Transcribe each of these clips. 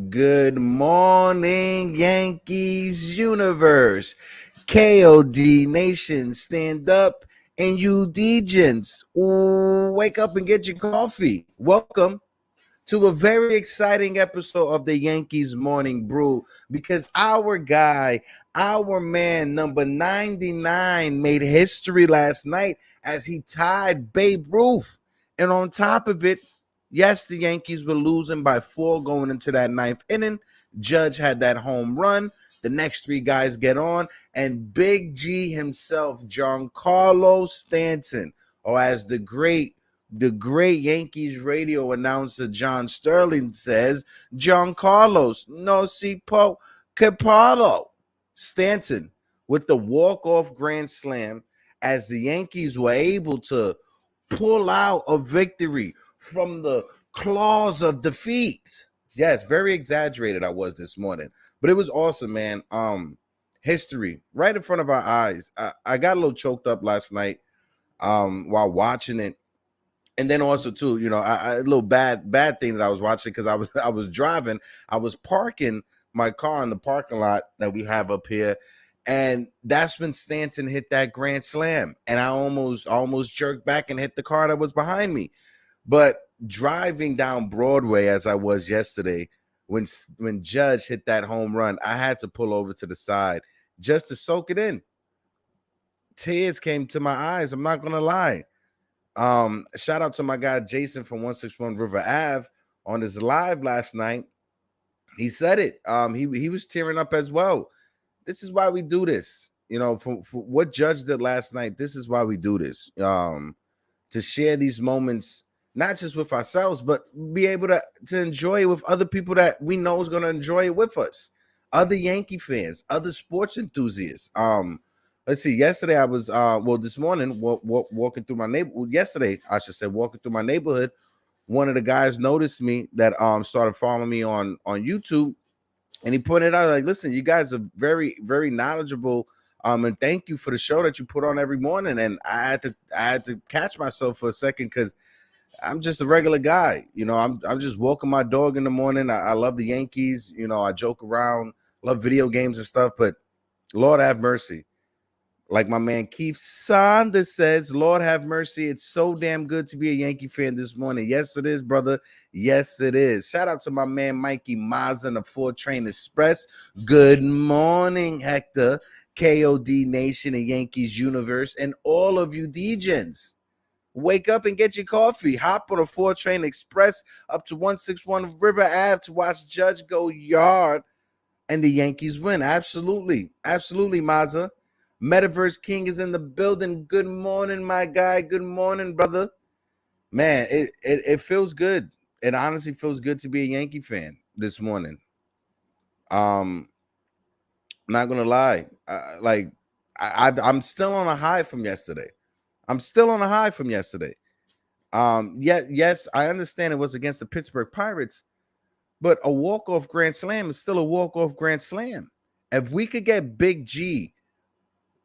Good morning, Yankees universe. KOD Nation, stand up, and you Degens, wake up and get your coffee. Welcome to a very exciting episode of the Yankees Morning Brew, because our guy, our man, number 99, made history last night as he tied Babe Ruth. And on top of it, yes, the Yankees were losing by 4 going into that 9th inning. Judge had that home run. The next 3 guys get on, and Big G himself, Giancarlo Stanton, or as the great Yankees radio announcer John Sterling says, Giancarlo no si po Capalo Stanton with the walk-off grand slam, as the Yankees were able to pull out a victory from the claws of defeat. Yes, very exaggerated I was this morning, but it was awesome, man. History right in front of our eyes. I got a little choked up last night while watching it. And then also too, you know, a little bad thing that I was watching, because I was driving, I was parking my car in the parking lot that we have up here, and that's when Stanton hit that grand slam, and I almost jerked back and hit the car that was behind me. But driving down Broadway as I was yesterday, when Judge hit that home run, I had to pull over to the side just to soak it in. Tears came to my eyes. I'm not gonna lie. Shout out to my guy Jason from 161 River Ave on his live last night. He said it. He was tearing up as well. This is why we do this. You know, for what Judge did last night, this is why we do this. To share these moments, not just with ourselves, but be able to enjoy it with other people that we know is going to enjoy it with us. Other Yankee fans, other sports enthusiasts. Let's see. Yesterday I was this morning walking through my neighborhood. Yesterday, I should say, walking through my neighborhood, one of the guys noticed me that started following me on YouTube, and he pointed out, like, listen, you guys are very, very knowledgeable. And thank you for the show that you put on every morning. And I had to catch myself for a second, because I'm just a regular guy. You know, I'm just walking my dog in the morning. I love the Yankees. You know, I joke around, love video games and stuff, but Lord have mercy. Like my man Keith Saunders says, Lord have mercy. It's so damn good to be a Yankee fan this morning. Yes, it is, brother. Yes, it is. Shout out to my man Mikey Mazza and the 4 Train Express. Good morning, Hector, KOD Nation and Yankees Universe, and all of you Degens. Wake up and get your coffee. Hop on a 4 Train Express up to 161 River Ave to watch Judge go yard and the Yankees win. Absolutely. Absolutely, Mazza. Metaverse King is in the building. Good morning, my guy. Good morning, brother. Man, it feels good. It honestly feels good to be a Yankee fan this morning. I'm not gonna lie. I'm still on a high from yesterday. Yes, I understand it was against the Pittsburgh Pirates, but a walk-off grand slam is still a walk-off grand slam. If we could get Big G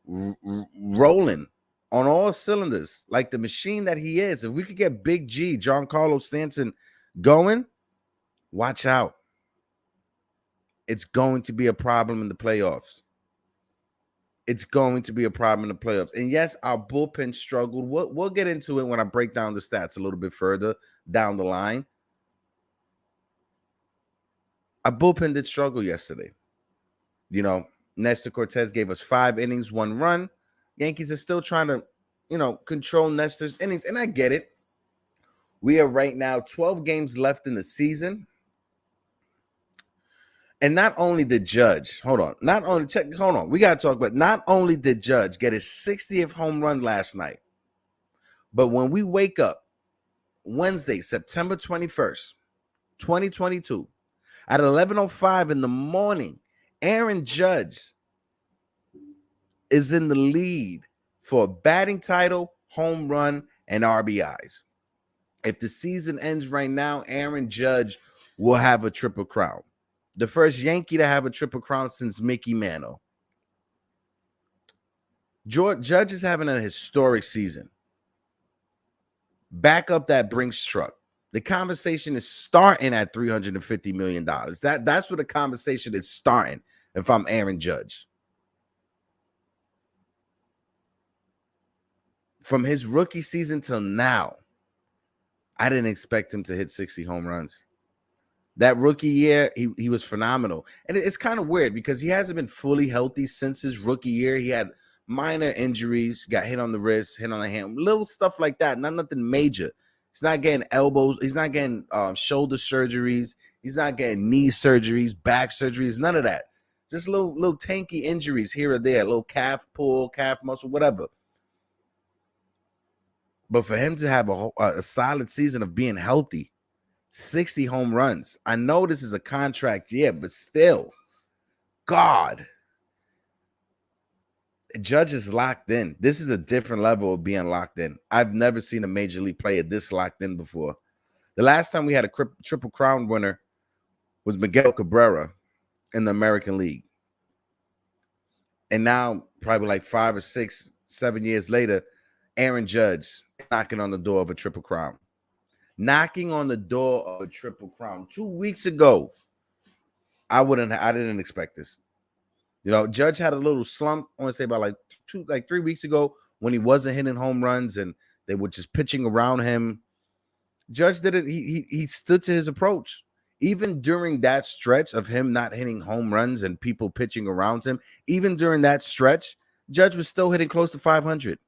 rolling on all cylinders like the machine that he is, if we could get Big G, Giancarlo Stanton, going, watch out. It's going to be a problem in the playoffs. And yes, our bullpen struggled. We'll get into it when I break down the stats a little bit further down the line. Our bullpen did struggle yesterday. You know, Nestor Cortez gave us 5 innings, 1 run. Yankees are still trying to, control Nestor's innings, and I get it. We are right now 12 games left in the season. And not only did Judge, hold on, we got to talk about, not only did Judge get his 60th home run last night, but when we wake up Wednesday, September 21st, 2022, at 11:05 in the morning, Aaron Judge is in the lead for batting title, home run, and RBIs. If the season ends right now, Aaron Judge will have a triple crown. The first Yankee to have a triple crown since Mickey Mantle. Judge is having a historic season. Back up that Brinks truck. The conversation is starting at $350 million. That's where the conversation is starting if I'm Aaron Judge. From his rookie season till now, I didn't expect him to hit 60 home runs. That rookie year, he was phenomenal. And it's kind of weird because he hasn't been fully healthy since his rookie year. He had minor injuries, got hit on the wrist, hit on the hand, little stuff like that. Nothing major. He's not getting elbows. He's not getting shoulder surgeries. He's not getting knee surgeries, back surgeries, none of that. Just little tanky injuries here or there, little calf pull, calf muscle, whatever. But for him to have a solid season of being healthy, 60 home runs. I know this is a contract year, but still, God, Judge is locked in. This is a different level of being locked in. I've never seen a major league player this locked in before. The last time we had a triple crown winner was Miguel Cabrera in the American League. And now, probably like 5 or 6, 7 years later, Aaron Judge knocking on the door of a triple crown. Knocking on the door of a triple crown. 2 weeks ago, I didn't expect this. You know, Judge had a little slump, I want to say about like 3 weeks ago when he wasn't hitting home runs and they were just pitching around him. Judge did it. He stood to his approach. Even during that stretch of him not hitting home runs and people pitching around him, even during that stretch, Judge was still hitting close to 500.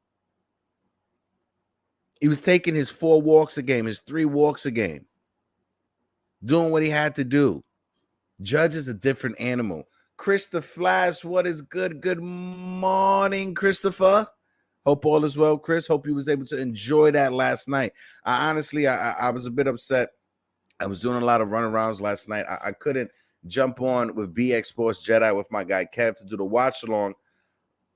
He was taking his 4 walks a game, his 3 walks a game, doing what he had to do. Judge is a different animal. Christopher Flash, what is good? Good morning, Christopher. Hope all is well, Chris. Hope you was able to enjoy that last night. I was a bit upset. I was doing a lot of runarounds last night. I couldn't jump on with BX Sports Jedi with my guy Kev to do the watch along,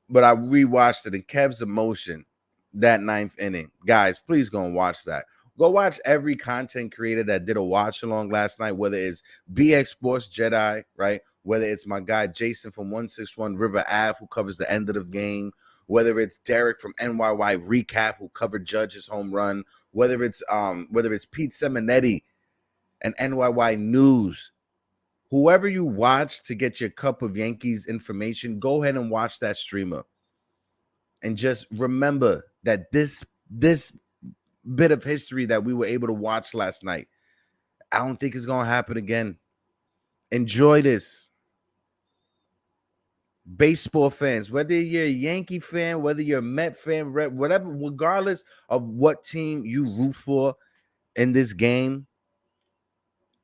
but I rewatched it, and Kev's emotion that 9th inning. Guys, please go and watch that. Go watch every content creator that did a watch along last night, whether it's BX Sports Jedi, right? Whether it's my guy Jason from 161 River Ave, who covers the end of the game, whether it's Derek from NY Recap, who covered Judge's home run, whether it's Pete Simonetti and NY News. Whoever you watch to get your cup of Yankees information, go ahead and watch that streamer. And just remember that this bit of history that we were able to watch last night, I don't think it's going to happen again. Enjoy this. Baseball fans, whether you're a Yankee fan, whether you're a Met fan, whatever, regardless of what team you root for in this game,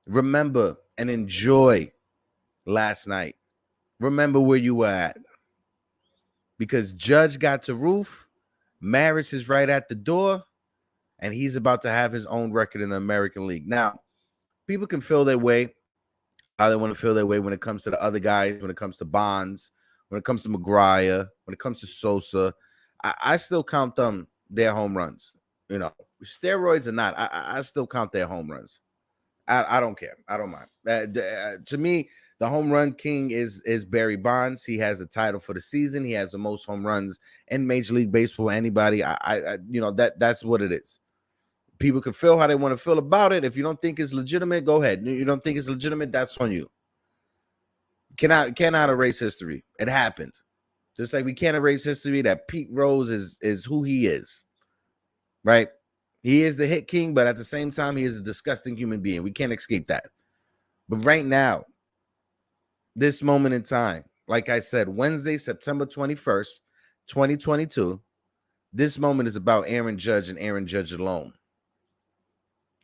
remember and enjoy last night. Remember where you were at. Because Judge got to Ruth, Maris is right at the door, and he's about to have his own record in the American League. Now, people can feel their way, how they want to feel their way when it comes to the other guys, when it comes to Bonds, when it comes to McGuire, when it comes to Sosa. I still count them their home runs. You know, steroids or not, I still count their home runs. I don't care. I don't mind. To me, the home run king is Barry Bonds. He has the title for the season. He has the most home runs in Major League Baseball. Anybody, that's what it is. People can feel how they want to feel about it. If you don't think it's legitimate, go ahead. You don't think it's legitimate, that's on you. Cannot erase history. It happened. Just like we can't erase history that Pete Rose is who he is. Right? He is the hit king, but at the same time, he is a disgusting human being. We can't escape that. But right now, this moment in time, like I said, Wednesday, September 21st, 2022, this moment is about Aaron Judge and Aaron Judge alone.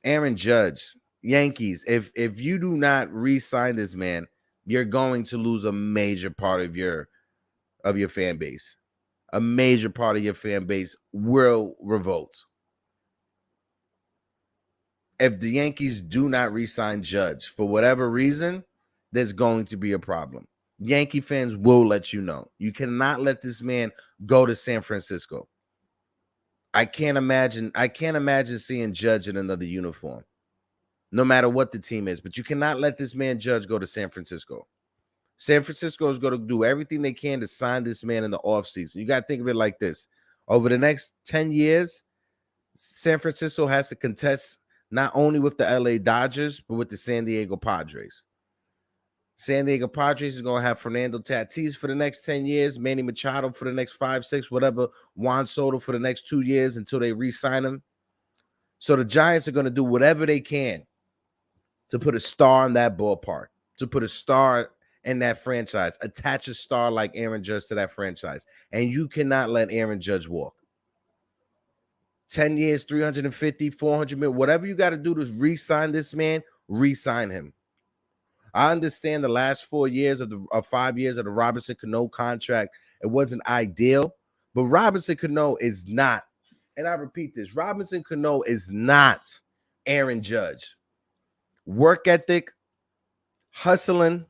Aaron Judge, Yankees, if you do not re-sign this man, you're going to lose a major part of your fan base. A major part of your fan base will revolt. If the Yankees do not re-sign Judge for whatever reason, there's going to be a problem. Yankee fans will let you know. You cannot let this man go to San Francisco. I can't imagine seeing Judge in another uniform, no matter what the team is. But you cannot let this man Judge go to San Francisco. San Francisco is going to do everything they can to sign this man in the offseason. You got to think of it like this. Over the next 10 years, San Francisco has to contest not only with the LA Dodgers, but with the San Diego Padres. San Diego Padres is going to have Fernando Tatis for the next 10 years, Manny Machado for the next 5, 6, whatever, Juan Soto for the next 2 years until they re-sign him. So the Giants are going to do whatever they can to put a star in that ballpark, to put a star in that franchise, attach a star like Aaron Judge to that franchise. And you cannot let Aaron Judge walk. 10 years, 350, 400 million, whatever you got to do to re-sign this man, re-sign him. I understand the last 4 years of 5 years of the Robinson Cano contract, it wasn't ideal, but Robinson Cano is not, and I repeat this, Robinson Cano is not Aaron Judge. Work ethic, hustling,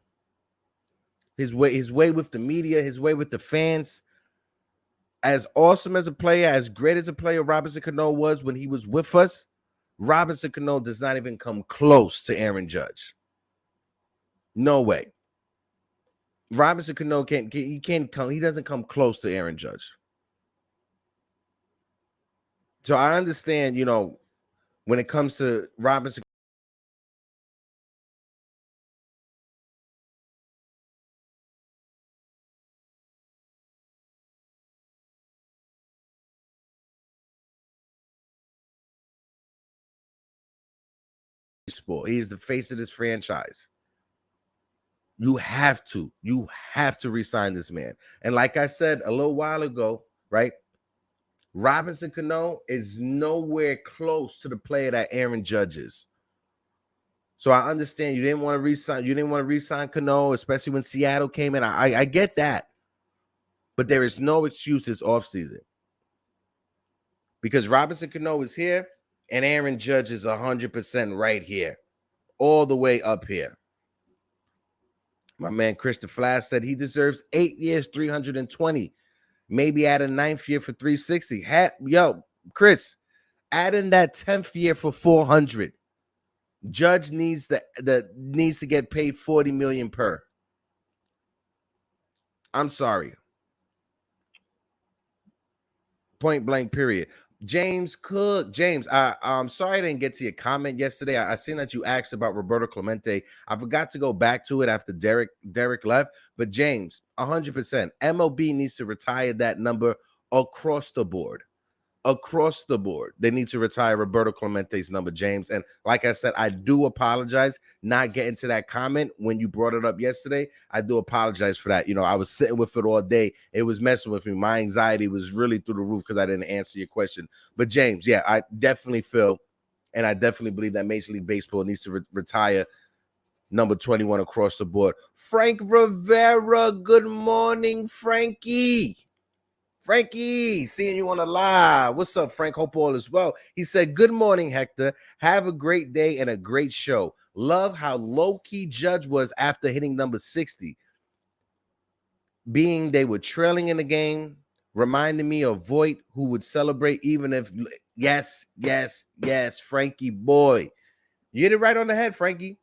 his way with the media, his way with the fans. As awesome as a player, as great as a player Robinson Cano was when he was with us, Robinson Cano does not even come close to Aaron Judge. No way. Robinson Cano he doesn't come close to Aaron Judge. So I understand, when it comes to Robinson Baseball, he's the face of this franchise. You have to re-sign this man. And like I said a little while ago, right? Robinson Cano is nowhere close to the player that Aaron Judge is. So I understand you didn't want to re-sign. You didn't want to re-sign Cano, especially when Seattle came in. I get that. But there is no excuse this offseason. Because Robinson Cano is here and Aaron Judge is 100% right here. All the way up here. My man Christopher Flash said he deserves 8 years, 320. Maybe add a 9th year for 360. Yo, Chris, add in that 10th year for 400. Judge needs to get paid $40 million per. I'm sorry. Point blank, period. James Cook. James, I'm sorry I didn't get to your comment yesterday. I seen that you asked about Roberto Clemente. I forgot to go back to it after Derek left. But James, 100%. MLB needs to retire that number across the board. Across the board, they need to retire Roberto Clemente's number, James. And like I said, I do apologize not getting to that comment when you brought it up yesterday. I do apologize for that. I was sitting with it all day. It was messing with me. My anxiety was really through the roof because I didn't answer your question. But James, yeah, I definitely feel and I definitely believe that Major League Baseball needs to retire number 21 across the board. Frank Rivera, good morning, Frankie. Frankie, seeing you on the live. What's up, Frank? Hope all is well. He said, good morning, Hector. Have a great day and a great show. Love how low-key Judge was after hitting number 60. Being they were trailing in the game, reminding me of Voit, who would celebrate even if, yes, Frankie boy. You hit it right on the head, Frankie.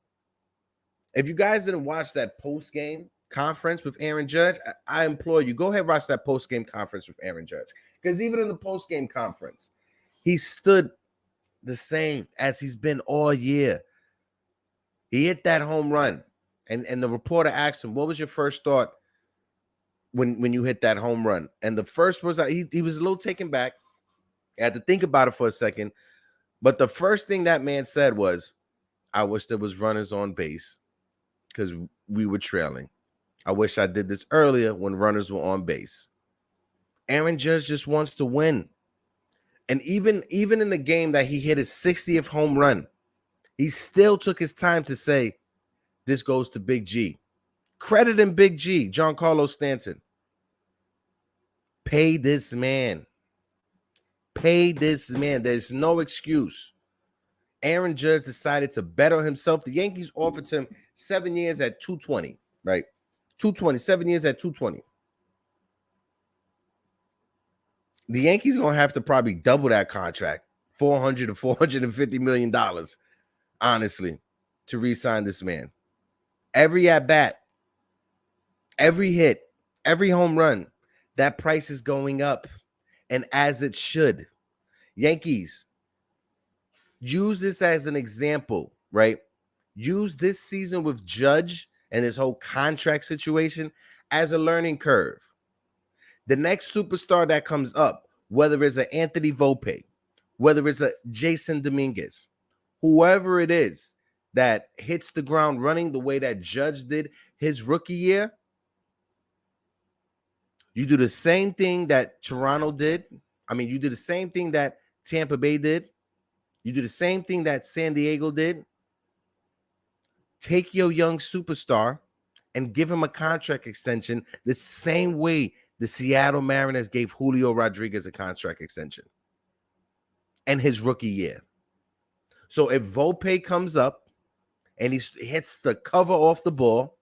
If you guys didn't watch that post-game conference with Aaron Judge, I implore you, go ahead and watch that post-game conference with Aaron Judge. Because even in the post-game conference, he stood the same as he's been all year. He hit that home run. And the reporter asked him, what was your first thought when you hit that home run? And the first was, he was a little taken back. I had to think about it for a second. But the first thing that man said was, I wish there was runners on base because we were trailing. I wish I did this earlier when runners were on base. Aaron Judge just wants to win. And even in the game that he hit his 60th home run, he still took his time to say, this goes to Big G. Credit him, Big G, Giancarlo Stanton. Pay this man. Pay this man. There's no excuse. Aaron Judge decided to bet on himself. The Yankees offered him 7 years at 220, right? 220, 7 years at 220. The Yankees going to have to probably double that contract, $400 to $450 million, honestly, to re-sign this man. Every at-bat, every hit, every home run, that price is going up, and as it should. Yankees, use this as an example, right? Use this season with Judge and this whole contract situation as a learning curve. The next superstar that comes up, whether it's an Anthony Volpe, whether it's a Jason Dominguez, whoever it is that hits the ground running the way that Judge did his rookie year, you do the same thing that Toronto did. I mean, you do the same thing that Tampa Bay did. You do the same thing that San Diego did. Take your young superstar and give him a contract extension the same way the Seattle Mariners gave Julio Rodriguez a contract extension and his rookie year. So if Volpe comes up and he hits the cover off the ball,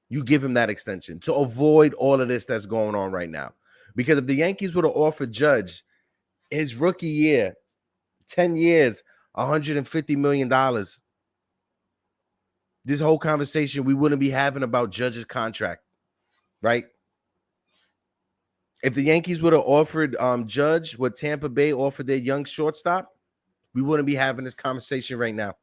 you give him that extension to avoid all of this that's going on right now. Because if the Yankees would have offered Judge his rookie year, 10 years, $150 million, this whole conversation we wouldn't be having about Judge's contract, right? If the Yankees would have offered Judge what Tampa Bay offered their young shortstop, we wouldn't be having this conversation right now.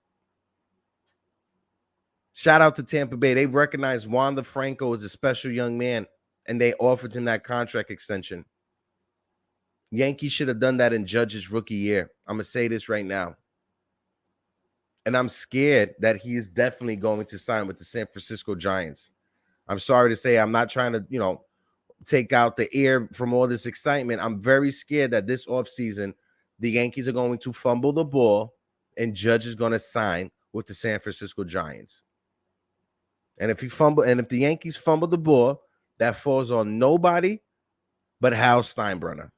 Shout out to Tampa Bay. They recognized Wander Franco as a special young man, and they offered him that contract extension. Yankees should have done that in Judge's rookie year. I'm going to say this right now. And I'm scared that he is definitely going to sign with the San Francisco Giants. I'm sorry to say, I'm not trying to, take out the air from all this excitement. I'm very scared that this offseason, the Yankees are going to fumble the ball and Judge is going to sign with the San Francisco Giants. And if the Yankees fumble the ball, that falls on nobody but Hal Steinbrenner.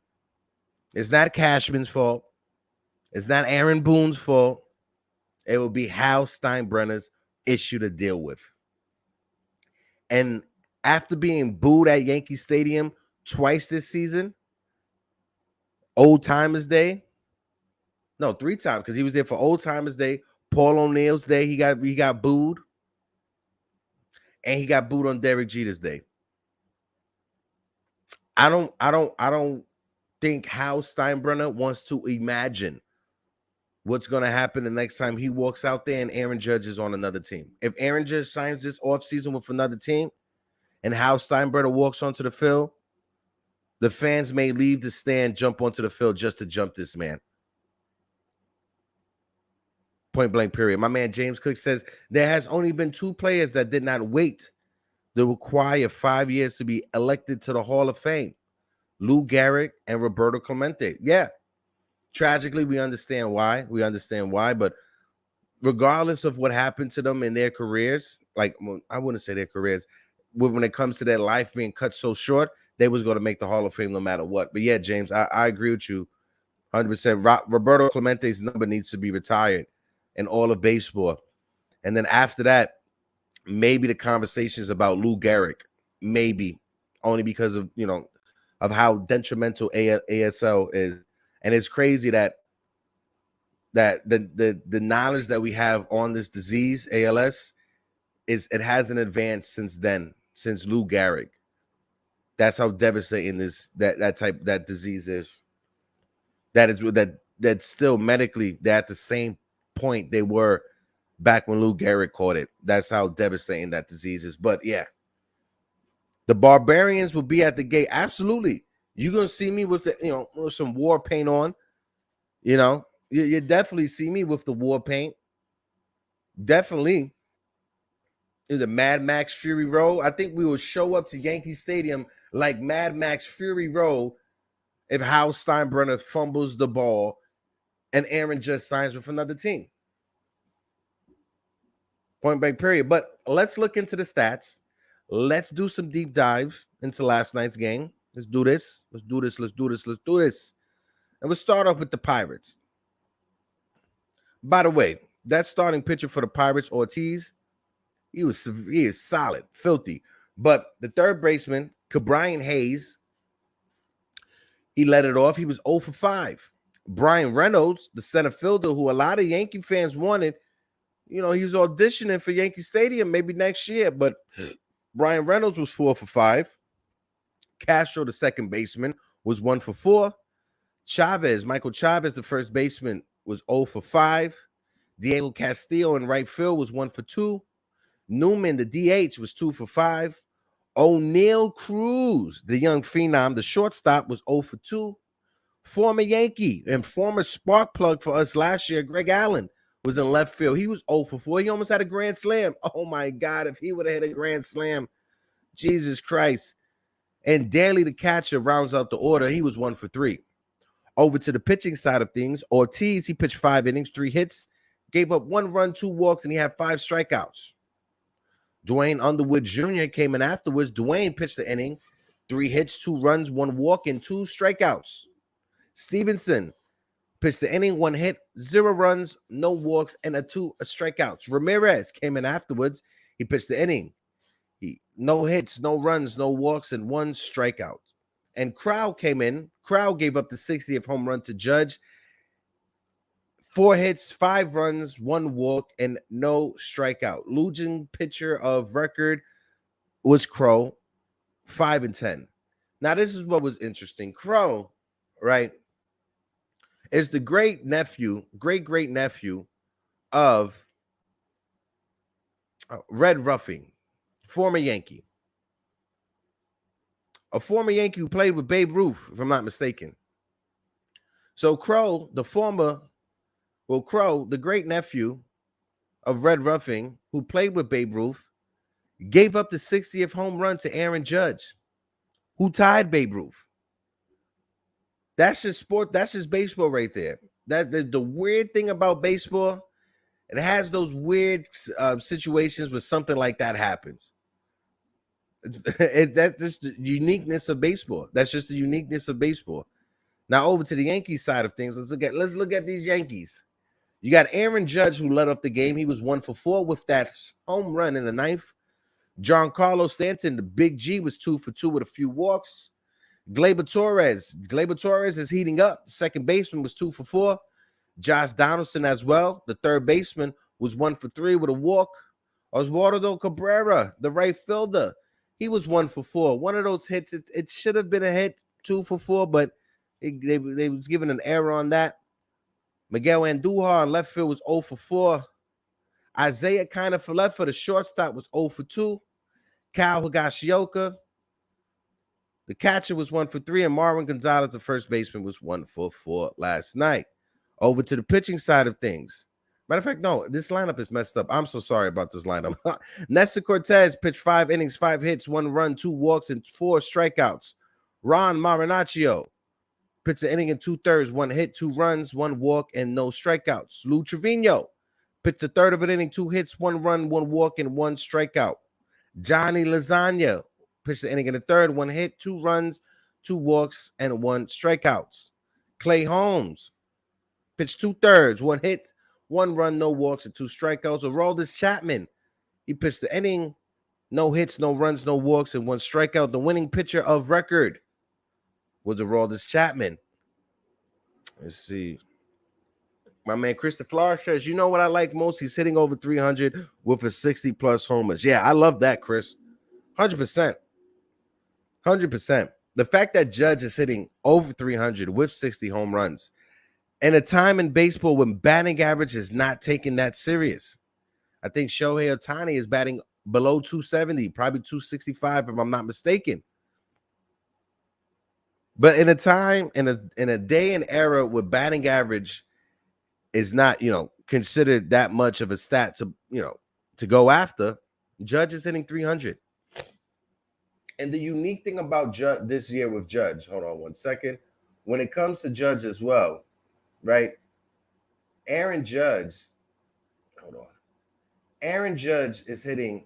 It's not Cashman's fault. It's not Aaron Boone's fault. It will be Hal Steinbrenner's issue to deal with. And after being booed at Yankee Stadium twice this season, Old Timers Day, no, 3 times, because he was there for Old Timers Day, Paul O'Neill's Day, he got booed, and he got booed on Derek Jeter's Day. I don't think Hal Steinbrenner wants to imagine what's going to happen the next time he walks out there and Aaron Judge is on another team. If Aaron Judge signs this offseason with another team and Hal Steinbrenner walks onto the field, the fans may leave the stand, jump onto the field just to jump this man. Point blank, period. My man James Cook says there has only been 2 players that did not wait to require 5 years to be elected to the Hall of Fame. Lou Gehrig and Roberto Clemente. Yeah. Tragically, we understand why. But regardless of what happened to them in their careers, like, I wouldn't say their careers, when it comes to their life being cut so short, they was going to make the Hall of Fame no matter what. But yeah, James, I agree with you 100%. Roberto Clemente's number needs to be retired in all of baseball. And then after that, maybe the conversations about Lou Gehrig, maybe, only because of, of how detrimental ASL is. And it's crazy that the knowledge that we have on this disease, ALS, it hasn't advanced since then, since Lou Gehrig. That's how devastating that disease is. That's still medically, they're at the same point they were back when Lou Gehrig caught it. That's how devastating that disease is. But yeah, the Barbarians will be at the gate. Absolutely. You're going to see me with with some war paint on. You definitely see me with the war paint. Definitely. The Mad Max Fury Road. I think we will show up to Yankee Stadium like Mad Max Fury Road if Hal Steinbrenner fumbles the ball and Aaron Judge signs with another team. Point blank, period. But let's look into the stats. let's do some deep dive into last night's game. Let's do this. Let's do this. Let's do this. Let's do this. And we'll start off with the Pirates. By the way, that starting pitcher for the Pirates, Ortiz, he is solid, filthy. But the third baseman, Brian Hayes, he let it off. He was 0 for 5. Brian Reynolds, the center fielder, who a lot of Yankee fans wanted, he was auditioning for Yankee Stadium maybe next year. But Brian Reynolds was 4 for 5. Castro, the second baseman, was 1 for 4. Michael Chavez, the first baseman, was 0 for 5. Diego Castillo in right field was 1 for 2. Newman, the DH, was 2 for 5. O'Neal Cruz, the young phenom, the shortstop, was 0 for 2. Former Yankee and former spark plug for us last year, Greg Allen, was in left field. He was 0 for 4. He almost had a grand slam. Oh, my God, if he would have hit a grand slam, Jesus Christ. And Daly, the catcher, rounds out the order. He was 1 for 3. Over to the pitching side of things, Ortiz, he pitched 5 innings, 3 hits, gave up 1 run, 2 walks, and he had 5 strikeouts. Dwayne Underwood Jr. came in afterwards. Dwayne pitched the inning, 3 hits, 2 runs, 1 walk, and 2 strikeouts. Stevenson pitched the inning, 1 hit, 0 runs, no walks, and 2 strikeouts. Ramirez came in afterwards. He pitched the inning. No hits, no runs, no walks, and 1 strikeout. And Crow came in. Crow gave up the 60th home run to Judge. 4 hits, 5 runs, 1 walk, and no strikeout. Losing pitcher of record was Crow, 5 and 10. Now, this is what was interesting. Crow, right, is the great nephew of Red Ruffing, former Yankee. A former Yankee who played with Babe Ruth, if I'm not mistaken. So Crow, the great nephew of Red Ruffing, who played with Babe Ruth, gave up the 60th home run to Aaron Judge, who tied Babe Ruth. That's just sport. That's just baseball right there. That the weird thing about baseball, it has those weird situations where something like that happens. That's just the uniqueness of baseball. That's just the uniqueness of baseball. Now over to the Yankees side of things. Let's look at these Yankees. You got Aaron Judge, who led off the game. He was 1 for 4 with that home run in the 9th. Giancarlo Stanton, the Big G, was 2 for 2 with a few walks. Gleyber Torres is heating up. The second baseman was 2 for 4. Josh Donaldson as well. The third baseman was 1 for 3 with a walk. Oswaldo Cabrera, the right fielder, he was 1 for 4. One of those hits, it should have been a hit, 2 for 4, but they was given an error on that. Miguel Andujar in left field was 0 for 4. Isaiah kind of for left for the shortstop was 0 for 2. Kyle Higashioka, the catcher, was 1 for 3, and Marwin Gonzalez, the first baseman, was 1 for 4 last night. Over to the pitching side of things. Matter of fact, no, this lineup is messed up. I'm so sorry about this lineup. Nestor Cortez pitched 5 innings, 5 hits, 1 run, 2 walks, and 4 strikeouts. Ron Marinaccio pitched an inning and 2/3, 1 hit, 2 runs, 1 walk, and no strikeouts. Lou Trevino pitched a third of an inning, 2 hits, 1 run, 1 walk, and 1 strikeout. Johnny Lasagna pitched the inning in the 3rd, 1 hit, 2 runs, 2 walks, and 1 strikeouts. Clay Holmes pitched 2/3, 1 hit, 1 run, no walks, and 2 strikeouts. Aroldis Chapman, he pitched the inning, no hits, no runs, no walks, and 1 strikeout. The winning pitcher of record was Aroldis Chapman. Let's see. My man Christopher says, you know what I like most? He's hitting over 300 with a 60-plus homers. Yeah, I love that, Chris. 100%. 100%. The fact that Judge is hitting over 300 with 60 home runs in a time in baseball when batting average is not taking that serious. I think Shohei Ohtani is batting below 270, probably 265 if I'm not mistaken. But in a time, in a day and era where batting average is not, considered that much of a stat to go after, Judge is hitting 300. And the unique thing about this year with Judge, hold on one second, when it comes to Judge as well, right? Aaron Judge is hitting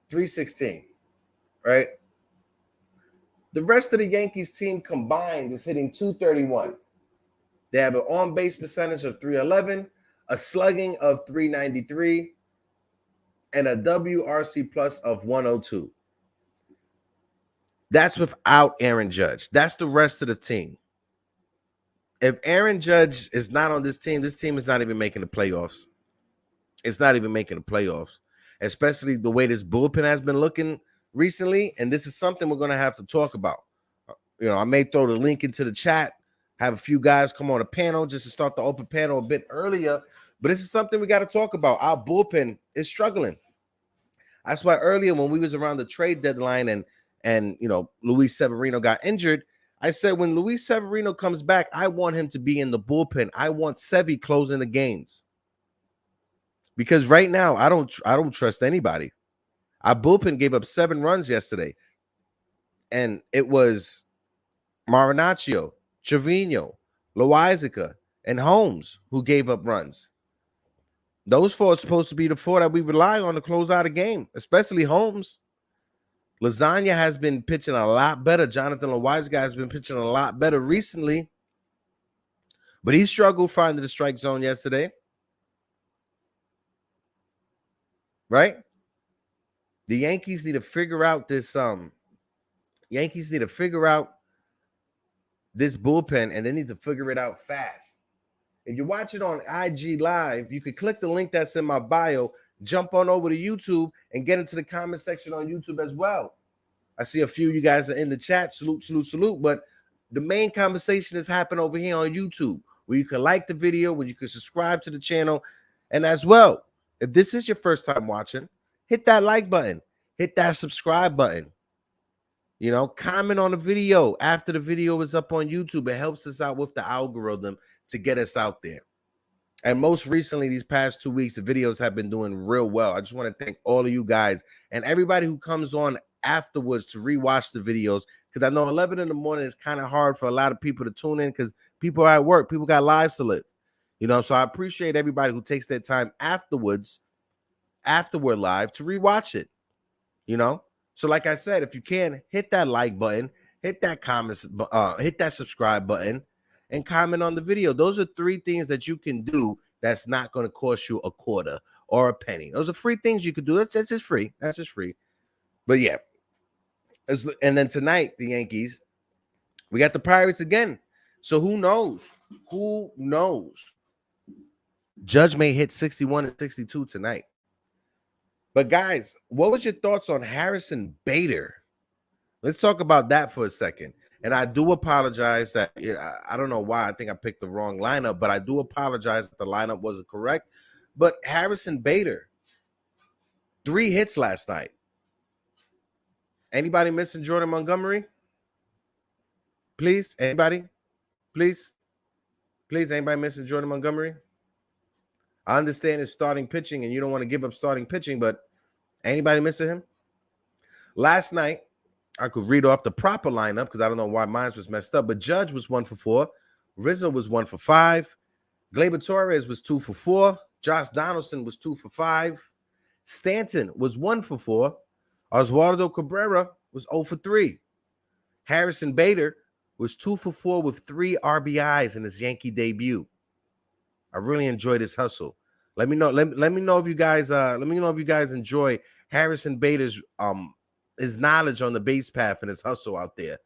316. right? The rest of the Yankees team combined is hitting 231. They have an on-base percentage of 311, a slugging of 393, and a WRC plus of 102. That's without Aaron Judge. That's the rest of the team. If Aaron Judge is not on this team is not even making the playoffs. It's not even making the playoffs, especially the way this bullpen has been looking recently. And this is something we're going to have to talk about. I may throw the link into the chat, have a few guys come on a panel just to start the open panel a bit earlier. But this is something we got to talk about. Our bullpen is struggling. That's why earlier when we was around the trade deadline and Luis Severino got injured, I said when Luis Severino comes back, I want him to be in the bullpen. I want Sevy closing the games. Because right now, I don't trust anybody. Our bullpen gave up 7 runs yesterday. And it was Marinaccio, Trevino, Loizica, and Holmes who gave up runs. Those 4 are supposed to be the 4 that we rely on to close out a game, especially Holmes. Lasagna has been pitching a lot better. Jonathan Loizica has been pitching a lot better recently. But he struggled finding the strike zone yesterday. Right? The Yankees need to figure out this this bullpen, and they need to figure it out fast. If you watch it on IG Live, you could click the link that's in my bio, jump on over to YouTube, and get into the comment section on YouTube as well. I see a few of you guys are in the chat. Salute. But the main conversation is happening over here on YouTube, where you can like the video, where you can subscribe to the channel. And as well, if this is your first time watching, hit that like button, hit that subscribe button. Comment on the video after the video is up on YouTube. It helps us out with the algorithm to get us out there. And most recently, these past 2 weeks, the videos have been doing real well. I just want to thank all of you guys and everybody who comes on afterwards to rewatch the videos, because I know 11 in the morning is kind of hard for a lot of people to tune in because people are at work. People got lives to live. So I appreciate everybody who takes their time afterwards, after we're live, to rewatch it. So like I said, if you can, hit that like button, hit that comments, hit that subscribe button, and comment on the video. Those are 3 things that you can do that's not going to cost you a quarter or a penny. Those are free things you could do. That's just free. That's just free. But yeah. And then tonight, the Yankees, we got the Pirates again. So who knows? Who knows? Judge may hit 61 and 62 tonight. But guys, what was your thoughts on Harrison Bader? Let's talk about that for a second. And I do apologize that I don't know why I think I picked the wrong lineup, but I do apologize that the lineup wasn't correct. But Harrison Bader, 3 hits last night. Anybody missing Jordan Montgomery? Please, anybody? Please, anybody missing Jordan Montgomery? I understand it's starting pitching and you don't want to give up starting pitching, but anybody missing him? Last night, I could read off the proper lineup because I don't know why mine was messed up, but Judge was 1 for 4. Rizzo was 1 for 5. Gleyber Torres was 2 for 4. Josh Donaldson was 2 for 5. Stanton was 1 for 4. Oswaldo Cabrera was 0 for 3. Harrison Bader was 2 for 4 with 3 RBIs in his Yankee debut. I really enjoyed his hustle. Let me know. Let me know if you guys. Let me know if you guys enjoy Harrison Bader's his knowledge on the base path and his hustle out there.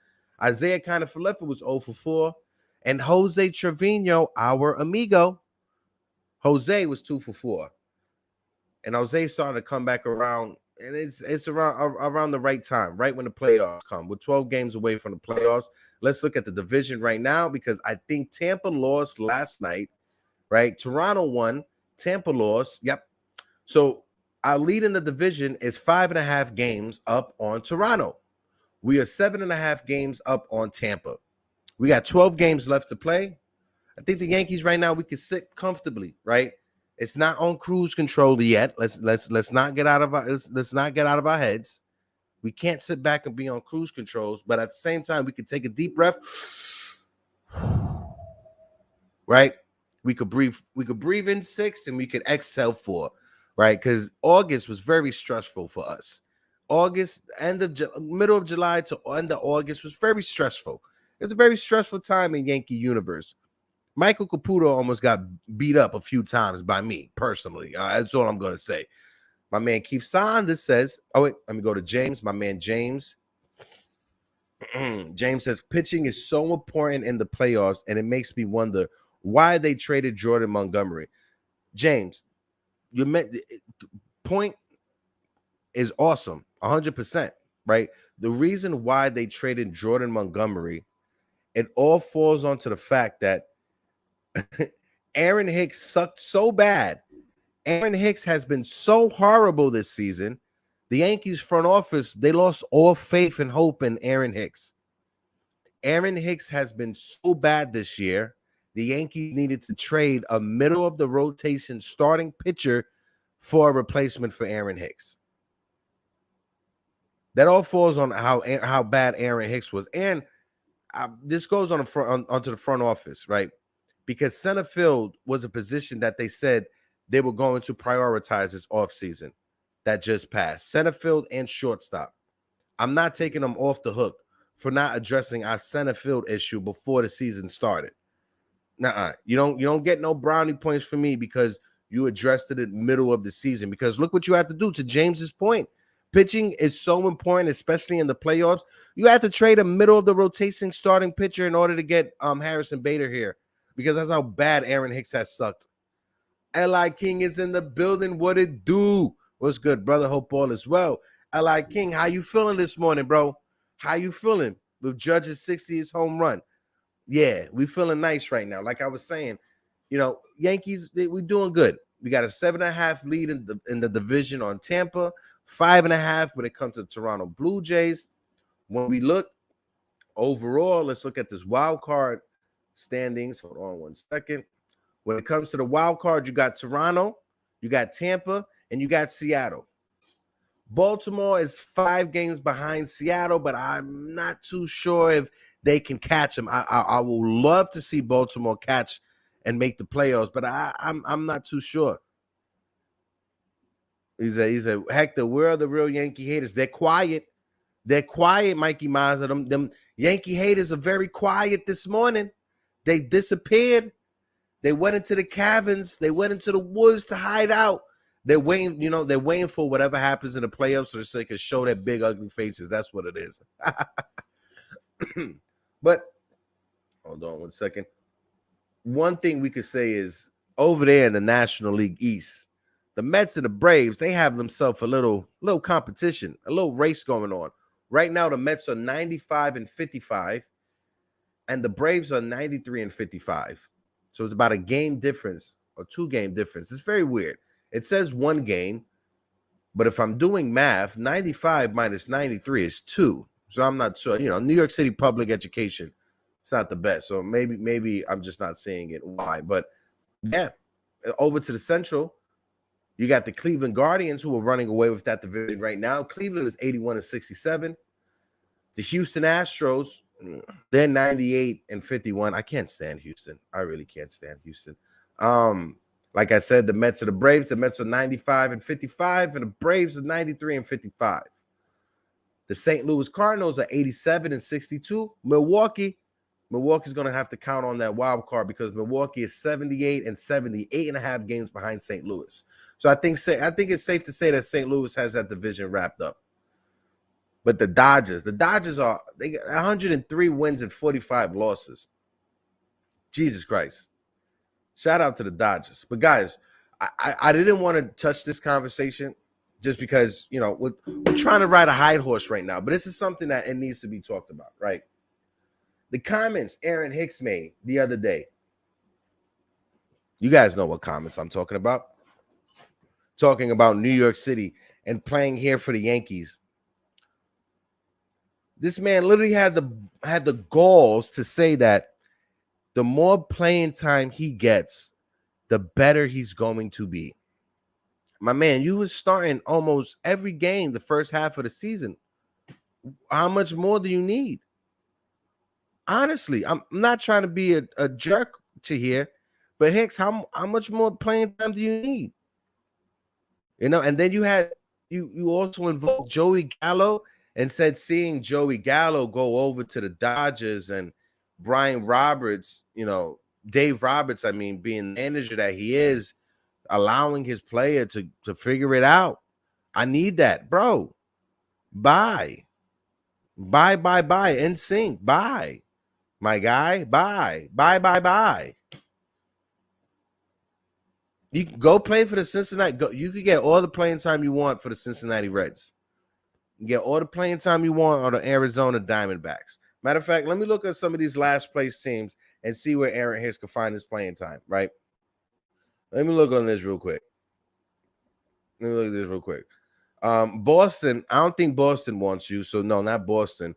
Isaiah Kiner-Falefa was 0 for 4, and Jose Trevino, our amigo, Jose was 2 for 4. And Jose started to come back around, and it's around the right time, right when the playoffs come. We're 12 games away from the playoffs. Let's look at the division right now because I think Tampa lost last night. Right? Toronto won. Tampa lost. Yep. So our lead in the division is 5.5 games up on Toronto. We are 7.5 games up on Tampa. We got 12 games left to play. I think the Yankees right now we can sit comfortably, right? It's not on cruise control yet. Let's not get out of our heads. We can't sit back and be on cruise controls, but at the same time we can take a deep breath. Right? We could breathe in 6 and we could exhale 4, right? Because August was very stressful for us. August, middle of July to end of August was very stressful. It was a very stressful time in Yankee universe. Michael Caputo almost got beat up a few times by me personally. That's all I'm going to say. My man Keith Saunders says, oh, wait, let me go to James. My man James. James says, pitching is so important in the playoffs, and it makes me wonder why they traded Jordan Montgomery. James, your point is awesome, 100%, right? The reason why they traded Jordan Montgomery, it all falls onto the fact that Aaron Hicks sucked so bad. Aaron Hicks has been so horrible this season. The Yankees front office, they lost all faith and hope in Aaron Hicks. Aaron Hicks has been so bad this year. The Yankees needed to trade a middle of the rotation starting pitcher for a replacement for Aaron Hicks. That all falls on how bad Aaron Hicks was. And this goes on onto the front office, right? Because center field was a position that they said they were going to prioritize this offseason that just passed. Center field and shortstop. I'm not taking them off the hook for not addressing our center field issue before the season started. Nuh-uh. You don't get no brownie points for me because you addressed it in the middle of the season. Because look what you have to do. To James's point, pitching is so important, especially in the playoffs. You have to trade a middle of the rotation starting pitcher in order to get Harrison Bader here, because that's how bad Aaron Hicks has sucked. Li King is in the building. What it do? What's good, brother? Hope all is well. Li King, how you feeling this morning, bro? How you feeling with Judge's 60th home run? Yeah, we feeling nice right now. Like I was saying, Yankees, we doing good. We got a 7.5 lead in the division on Tampa, 5.5 when it comes to Toronto Blue Jays. When we look overall, let's look at this wild card standings. Hold on one second. When it comes to the wild card, you got Toronto, you got Tampa, and you got Seattle. Baltimore is 5 games behind Seattle, but I'm not too sure if they can catch them. I will love to see Baltimore catch and make the playoffs, but I'm not too sure. He said, Hector, where are the real Yankee haters? They're quiet. They're quiet, Mikey Mazza. Them Yankee haters are very quiet this morning. They disappeared. They went into the caverns. They went into the woods to hide out. They're waiting, they're waiting for whatever happens in the playoffs so they can show their big, ugly faces. That's what it is. But hold on one second. One thing we could say is over there in the National League East, the Mets and the Braves, they have themselves a little competition, a little race going on. Right now, the Mets are 95-55, and the Braves are 93-55. So it's about a game difference or 2-game difference. It's very weird. It says 1 game, but if I'm doing math, 95 minus 93 is 2. So I'm not sure. New York City public education, it's not the best. So maybe I'm just not seeing it. Why? But yeah, over to the Central, you got the Cleveland Guardians, who are running away with that division right now. Cleveland is 81-67. The Houston Astros, they're 98-51. I can't stand Houston. I really can't stand Houston. Like I said, the Mets are the Braves. The Mets are 95-55, and the Braves are 93-55. The St. Louis Cardinals are 87-62. Milwaukee's going to have to count on that wild card because Milwaukee is 78-70, 8.5 games behind St. Louis. So I think it's safe to say that St. Louis has that division wrapped up. But the Dodgers they got 103 wins and 45 losses. Jesus Christ. Shout out to the Dodgers. But guys, I didn't want to touch this conversation just because, we're trying to ride a high horse right now. But this is something that it needs to be talked about, right? The comments Aaron Hicks made the other day. You guys know what comments I'm talking about. Talking about New York City and playing here for the Yankees. This man literally had the galls to say that the more playing time he gets, the better he's going to be. My man, you was starting almost every game the first half of the season. How much more do you need? Honestly, I'm not trying to be a jerk to here, but Hicks, how much more playing time do you need? And then you had you also invoked Joey Gallo and said seeing Joey Gallo go over to the Dodgers and Brian Roberts, Dave Roberts, I mean, being the manager that he is, allowing his player to figure it out. I need that, bro. Bye. Bye. In sync. Bye. My guy. Bye. You can go play for the Cincinnati. You could get all the playing time you want for the Cincinnati Reds. You get all the playing time you want on the Arizona Diamondbacks. Matter of fact, let me look at some of these last place teams and see where Aaron Hicks can find his playing time, right? Let me look on this real quick. Boston, I don't think Boston wants you, so no, not Boston.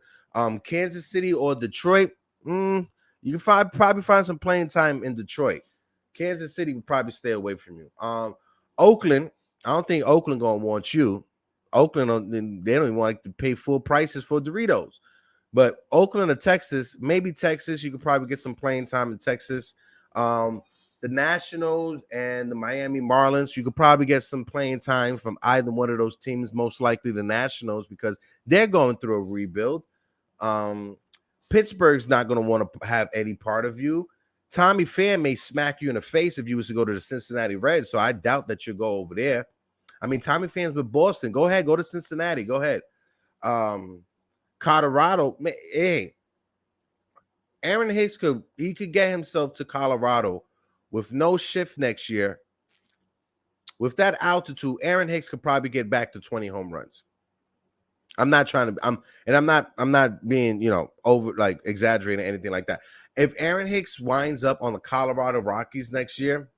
Kansas City or Detroit, you can probably find some playing time in Detroit. Kansas City would probably stay away from you. Oakland, I don't think Oakland gonna want you. Oakland, they don't even want to pay full prices for Doritos. But Oakland or Texas, maybe Texas, you could probably get some playing time in Texas. The Nationals and the Miami Marlins, you could probably get some playing time from either one of those teams, most likely the Nationals, because they're going through a rebuild. Pittsburgh's not going to want to have any part of you. Tommy Pham may smack you in the face if you was to go to the Cincinnati Reds, so I doubt that you'll go over there. I mean, Tommy Pham's with Boston. Go ahead, go to Cincinnati. Go ahead. Colorado, hey, Aaron Hicks could get himself to Colorado with no shift next year. With that altitude, Aaron Hicks could probably get back to 20 home runs. I'm not trying to, I'm not being, over like exaggerating or anything like that. If Aaron Hicks winds up on the Colorado Rockies next year,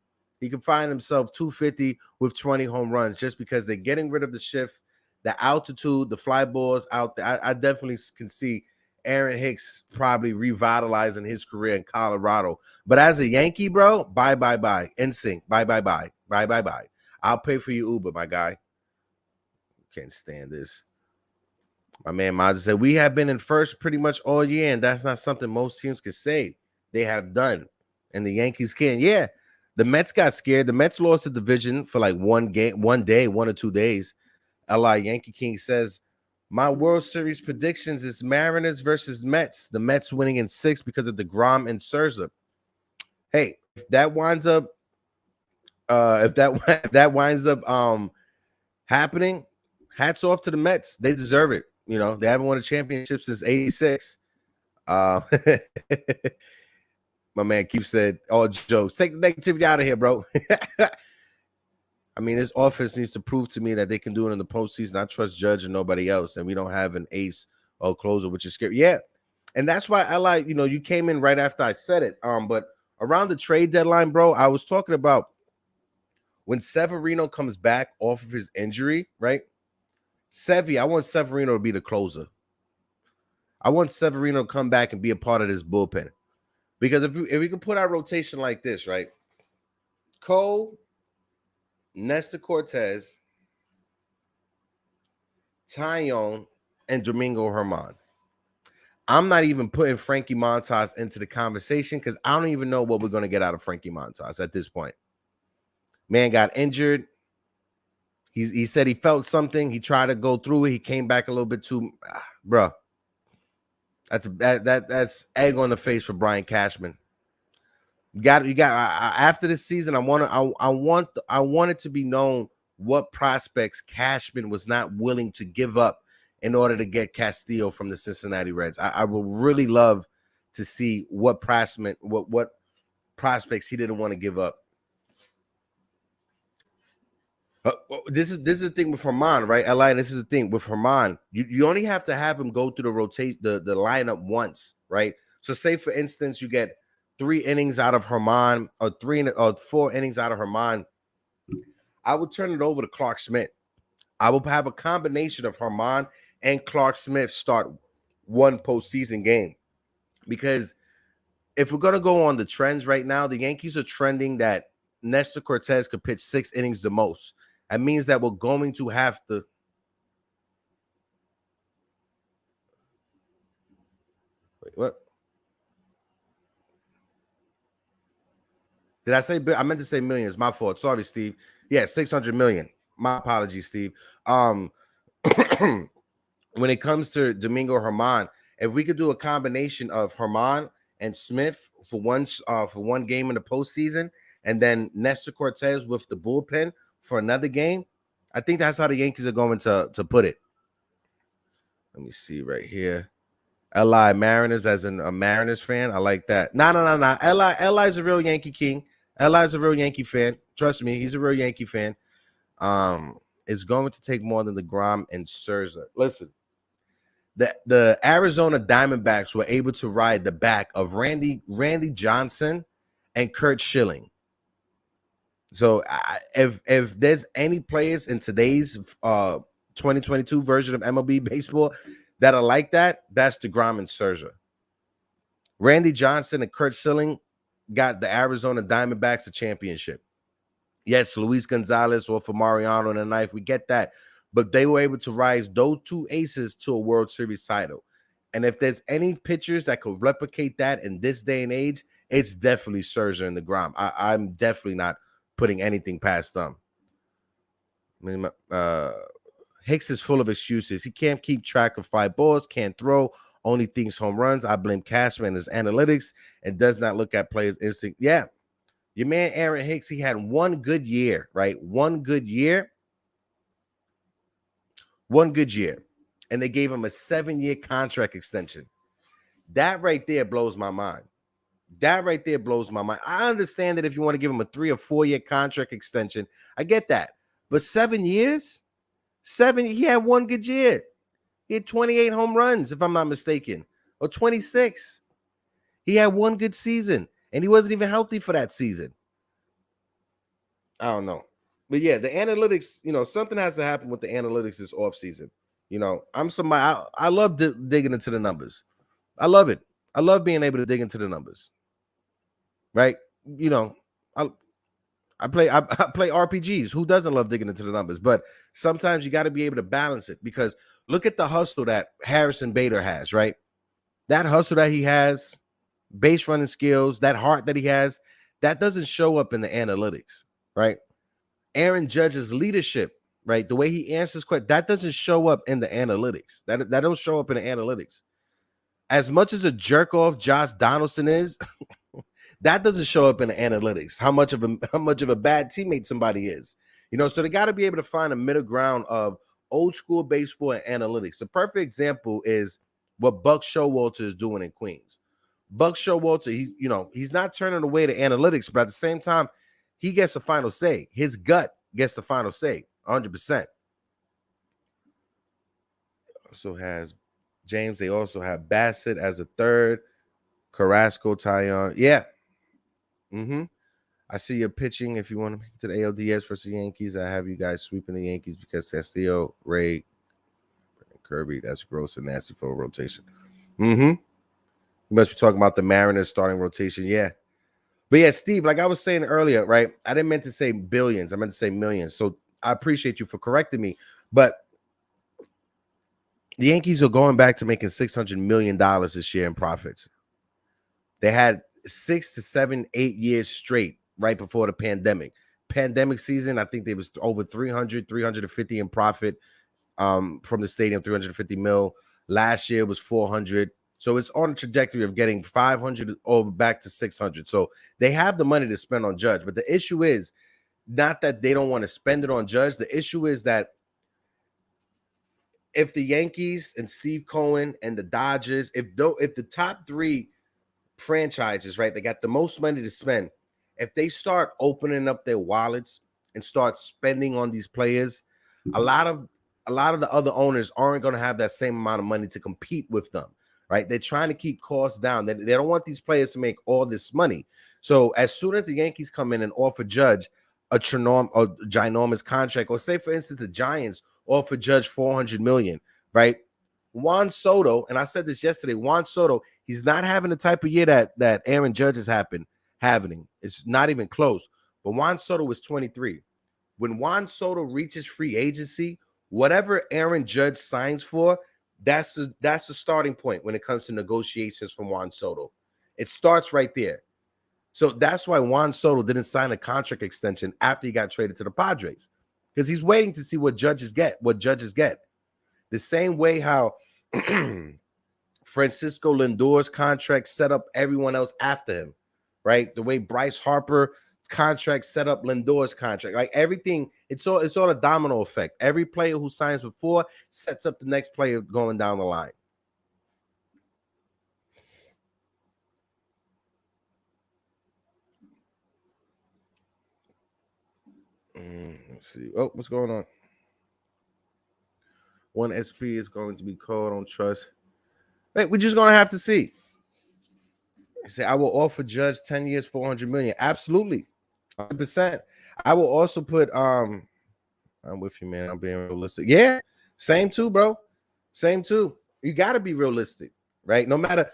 he can find himself 250 with 20 home runs just because they're getting rid of the shift, the altitude, the fly balls out there. I definitely can see Aaron Hicks probably revitalizing his career in Colorado. But as a Yankee, bro, bye. NSYNC, bye. I'll pay for your Uber, my guy. Can't stand this. My man Mazda said, we have been in first pretty much all year, and that's not something most teams can say they have done. And the Yankees can. Yeah, the Mets got scared. The Mets lost the division for like 1 or 2 days. LI Yankee King says, my World Series predictions is Mariners versus Mets. The Mets winning in 6 because of DeGrom and Scherzer. Hey, if that winds up, happening, hats off to the Mets. They deserve it. They haven't won a championship since '86. My man Keith said, all jokes. Take the negativity out of here, bro. I mean, this offense needs to prove to me that they can do it in the postseason. I trust Judge and nobody else, and we don't have an ace or closer, which is scary. Yeah, and that's why I like, you came in right after I said it. But around the trade deadline, bro, I was talking about when Severino comes back off of his injury, right? I want Severino to be the closer. I want Severino to come back and be a part of this bullpen. Because if we can put our rotation like this, right? Cole, Nestor Cortez, Taillon, and Domingo Germán. I'm not even putting Frankie Montas into the conversation because I don't even know what we're going to get out of Frankie Montas at this point. Man got injured. He said he felt something. He tried to go through it. He came back a little bit too, bro. That's egg on the face for Brian Cashman. You got after this season. I want it to be known what prospects Cashman was not willing to give up in order to get Castillo from the Cincinnati Reds. I will really love to see what prospects he didn't want to give up. This is the thing with Germán, right? Eli, this is the thing with Germán. You only have to have him go through the lineup once, right? So say for instance, you get 3 innings out of Germán or 4 innings out of Germán. I would turn it over to Clark Smith. I will have a combination of Germán and Clark Smith start one postseason game. Because if we're going to go on the trends right now, the Yankees are trending that Nestor Cortez could pitch 6 innings the most. That means that we're going to have to. Wait, what? Did I say? I meant to say millions. My fault. Sorry, Steve. Yeah, 600 million. My apologies, Steve. When it comes to Domingo Germán, if we could do a combination of Germán and Smith for one game in the postseason, and then Nestor Cortez with the bullpen for another game, I think that's how the Yankees are going to put it. Let me see right here. Li Mariners, as in a Mariners fan. I like that. No. Li's a real Yankee king. Li's a real Yankee fan. Trust me, he's a real Yankee fan. It's going to take more than DeGrom and Scherzer. Listen, the Arizona Diamondbacks were able to ride the back of Randy Johnson and Kurt Schilling. So if there's any players in today's 2022 version of MLB baseball that are like that, that's DeGrom and Scherzer. Randy Johnson and Kurt Schilling got the Arizona Diamondbacks a championship. Yes, Luis Gonzalez or for Mariano in the ninth, we get that. But they were able to rise those two aces to a World Series title. And if there's any pitchers that could replicate that in this day and age, it's definitely Scherzer and DeGrom. I'm definitely not putting anything past them. I mean, Hicks is full of excuses. He can't keep track of fly balls, can't throw, only thinks home runs. I blame Cashman and his analytics and does not look at players' instinct. Yeah, your man Aaron Hicks, he had one good year, right? One good year. And they gave him a 7-year contract extension. That right there blows my mind. I understand that if you want to give him a 3 or 4 year contract extension, I get that. But 7 years? He had one good year. He had 28 home runs, if I'm not mistaken, or 26. He had one good season, and he wasn't even healthy for that season. I don't know. But yeah, the analytics, something has to happen with the analytics this offseason. I'm somebody, I love digging into the numbers. I love it. I love being able to dig into the numbers. Right? I play RPGs. Who doesn't love digging into the numbers? But sometimes you got to be able to balance it, because look at the hustle that Harrison Bader has, right? That hustle that he has, base running skills, that heart that he has, that doesn't show up in the analytics, right? Aaron Judge's leadership, right? The way he answers questions, that doesn't show up in the analytics. That don't show up in the analytics. As much as a jerk off Josh Donaldson is, that doesn't show up in the analytics. How much of a bad teammate somebody is, So they got to be able to find a middle ground of old school baseball and analytics. The perfect example is what Buck Showalter is doing in Queens. Buck Showalter, he's not turning away the analytics, but at the same time, he gets the final say. His gut gets the final say, 100%. Also has James. They also have Bassett as a third. Carrasco, Taillon. Yeah. I see your pitching. If you want to make it to the ALDS versus the Yankees, I have you guys sweeping the Yankees because Castillo, Ray, Kirby. That's gross and nasty for a rotation. You must be talking about the Mariners starting rotation. Yeah. But yeah, Steve, like I was saying earlier, right? I didn't mean to say billions. I meant to say millions. So I appreciate you for correcting me. But the Yankees are going back to making $600 million this year in profits. They had 6 to 7, 8 years straight right before the pandemic. Pandemic season, I think they was over 350 in profit from the stadium, 350 mil. Last year was 400. So it's on a trajectory of getting 500 over back to 600. So they have the money to spend on Judge. But the issue is not that they don't want to spend it on Judge. The issue is that if the Yankees and Steve Cohen and the Dodgers, if the top 3 franchises, right, they got the most money to spend, if they start opening up their wallets and start spending on these players, a lot of the other owners aren't going to have that same amount of money to compete with them, right? They're trying to keep costs down. They don't want these players to make all this money. So as soon as the Yankees come in and offer Judge a ginormous contract, or say, for instance, the Giants offer Judge $400 million, right? Juan Soto, and I said this yesterday, Juan Soto, he's not having the type of year that Aaron Judge is having. It's not even close. But Juan Soto was 23. When Juan Soto reaches free agency, whatever Aaron Judge signs for, that's the starting point when it comes to negotiations from Juan Soto. It starts right there. So that's why Juan Soto didn't sign a contract extension after he got traded to the Padres. because he's waiting to see what judges get. The same way how Francisco Lindor's contract set up everyone else after him, right? The way Bryce Harper contract set up Lindor's contract, like everything, it's all a domino effect. Every player who signs before sets up the next player going down the line. Let's see. Oh, what's going on? One SP is going to be called on trust. Hey, we're just gonna have to see. Say, I will offer Judge 10 years, 400 million. Absolutely, 100%. I will also put I'm with you, man. I'm being realistic. Yeah, same too, bro. Same too. You got to be realistic, right? No matter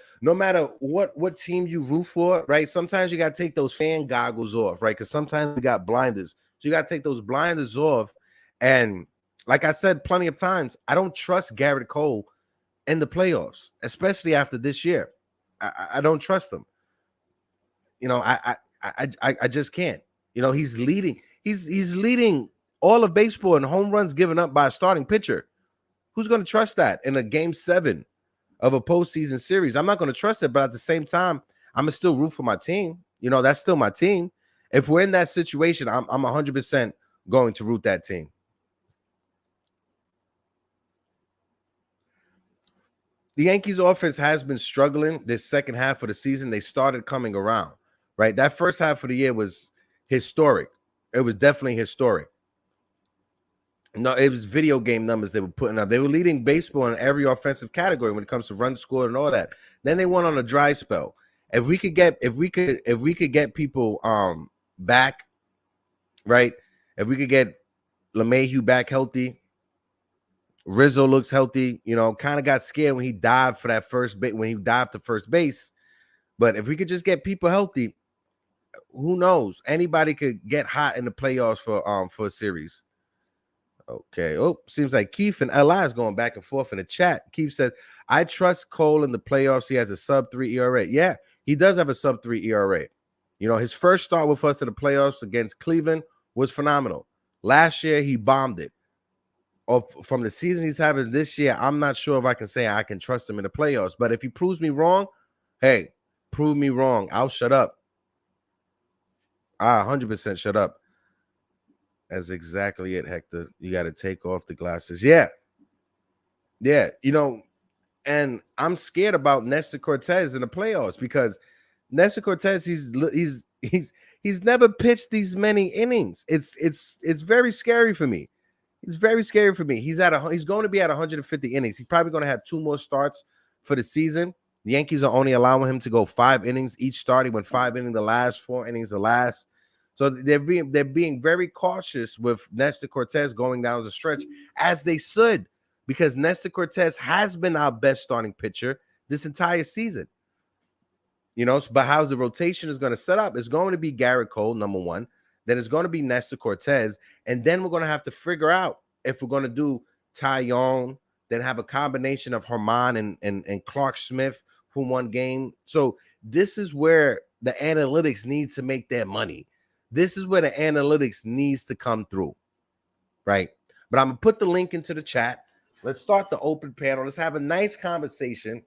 what team you root for, right? Sometimes you got to take those fan goggles off, right? Because sometimes we got blinders. So you got to take those blinders off. And like I said plenty of times, I don't trust Garrett Cole in the playoffs, especially after this year. I don't trust him. You know, I just can't. You know, he's leading. He's leading all of baseball in home runs given up by a starting pitcher. Who's going to trust that in a game 7 of a postseason series? I'm not going to trust it, but at the same time, I'm going to still root for my team. You know, that's still my team. If we're in that situation, I'm 100% going to root that team. The Yankees offense has been struggling this second half of the season. They started coming around, right? That first half of the year was historic. It was definitely historic. No, it was video game numbers they were putting up. They were leading baseball in every offensive category when it comes to runs scored and all that. Then they went on a dry spell. If we could get people back, right? If we could get LeMahieu back healthy, Rizzo looks healthy, you know, kind of got scared when he dived for that first base, when he dived to first base. But if we could just get people healthy, who knows? Anybody could get hot in the playoffs for a series. Okay. Oh, seems like Keith and Li is going back and forth in the chat. Keith says, I trust Cole in the playoffs. He has a sub-3 ERA. Yeah, he does have a sub-3 ERA. You know, his first start with us in the playoffs against Cleveland was phenomenal. Last year, he bombed it. From the season he's having this year, I'm not sure if I can say I can trust him in the playoffs. But if he proves me wrong, hey, prove me wrong. I'll shut up. I 100% shut up. That's exactly it, Hector. You got to take off the glasses. Yeah. Yeah. You know, and I'm scared about Nestor Cortez in the playoffs because Nestor Cortez, he's never pitched these many innings. It's very scary for me. It's very scary for me. He's going to be at 150 innings. He's probably going to have 2 more starts for the season. The Yankees are only allowing him to go 5 innings each start. He went 5 innings the last, 4 innings the last. So they're being very cautious with Nestor Cortez going down the stretch, as they should, because Nestor Cortez has been our best starting pitcher this entire season. You know, but how the rotation is going to set up is going to be Garrett Cole, number 1. Then it's going to be Nestor Cortez. And then we're going to have to figure out if we're going to do Ty Young, then have a combination of Herman and Clark Smith from one game. So this is where the analytics needs to make their money. This is where the analytics needs to come through, right? But I'm going to put the link into the chat. Let's start the open panel. Let's have a nice conversation,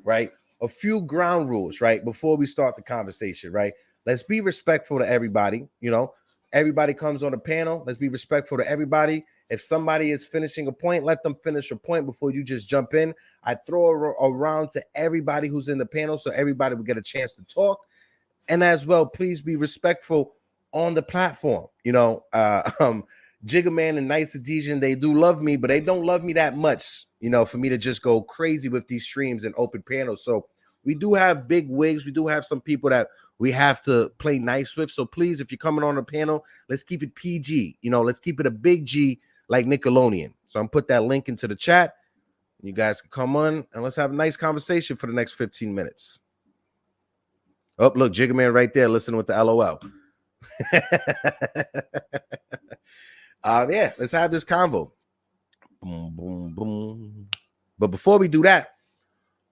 right? A few ground rules, right? Before we start the conversation, right? Let's be respectful to everybody. You know, everybody comes on the panel. Let's be respectful to everybody. If somebody is finishing a point, let them finish a point before you just jump in. I throw around to everybody who's in the panel so everybody will get a chance to talk. And as well, please be respectful on the platform. You know, Jigga Man and Nice Adhesion, they do love me, but they don't love me that much, you know, for me to just go crazy with these streams and open panels. So we do have big wigs. We do have some people that we have to play nice with. So please, if you're coming on the panel, let's keep it PG. You know, let's keep it a big G like Nickelodeon. So I'm put that link into the chat. You guys can come on and let's have a nice conversation for the next 15 minutes. Oh, look, Jigga Man right there listening with the LOL. Yeah, let's have this convo. Boom, boom, boom. But before we do that,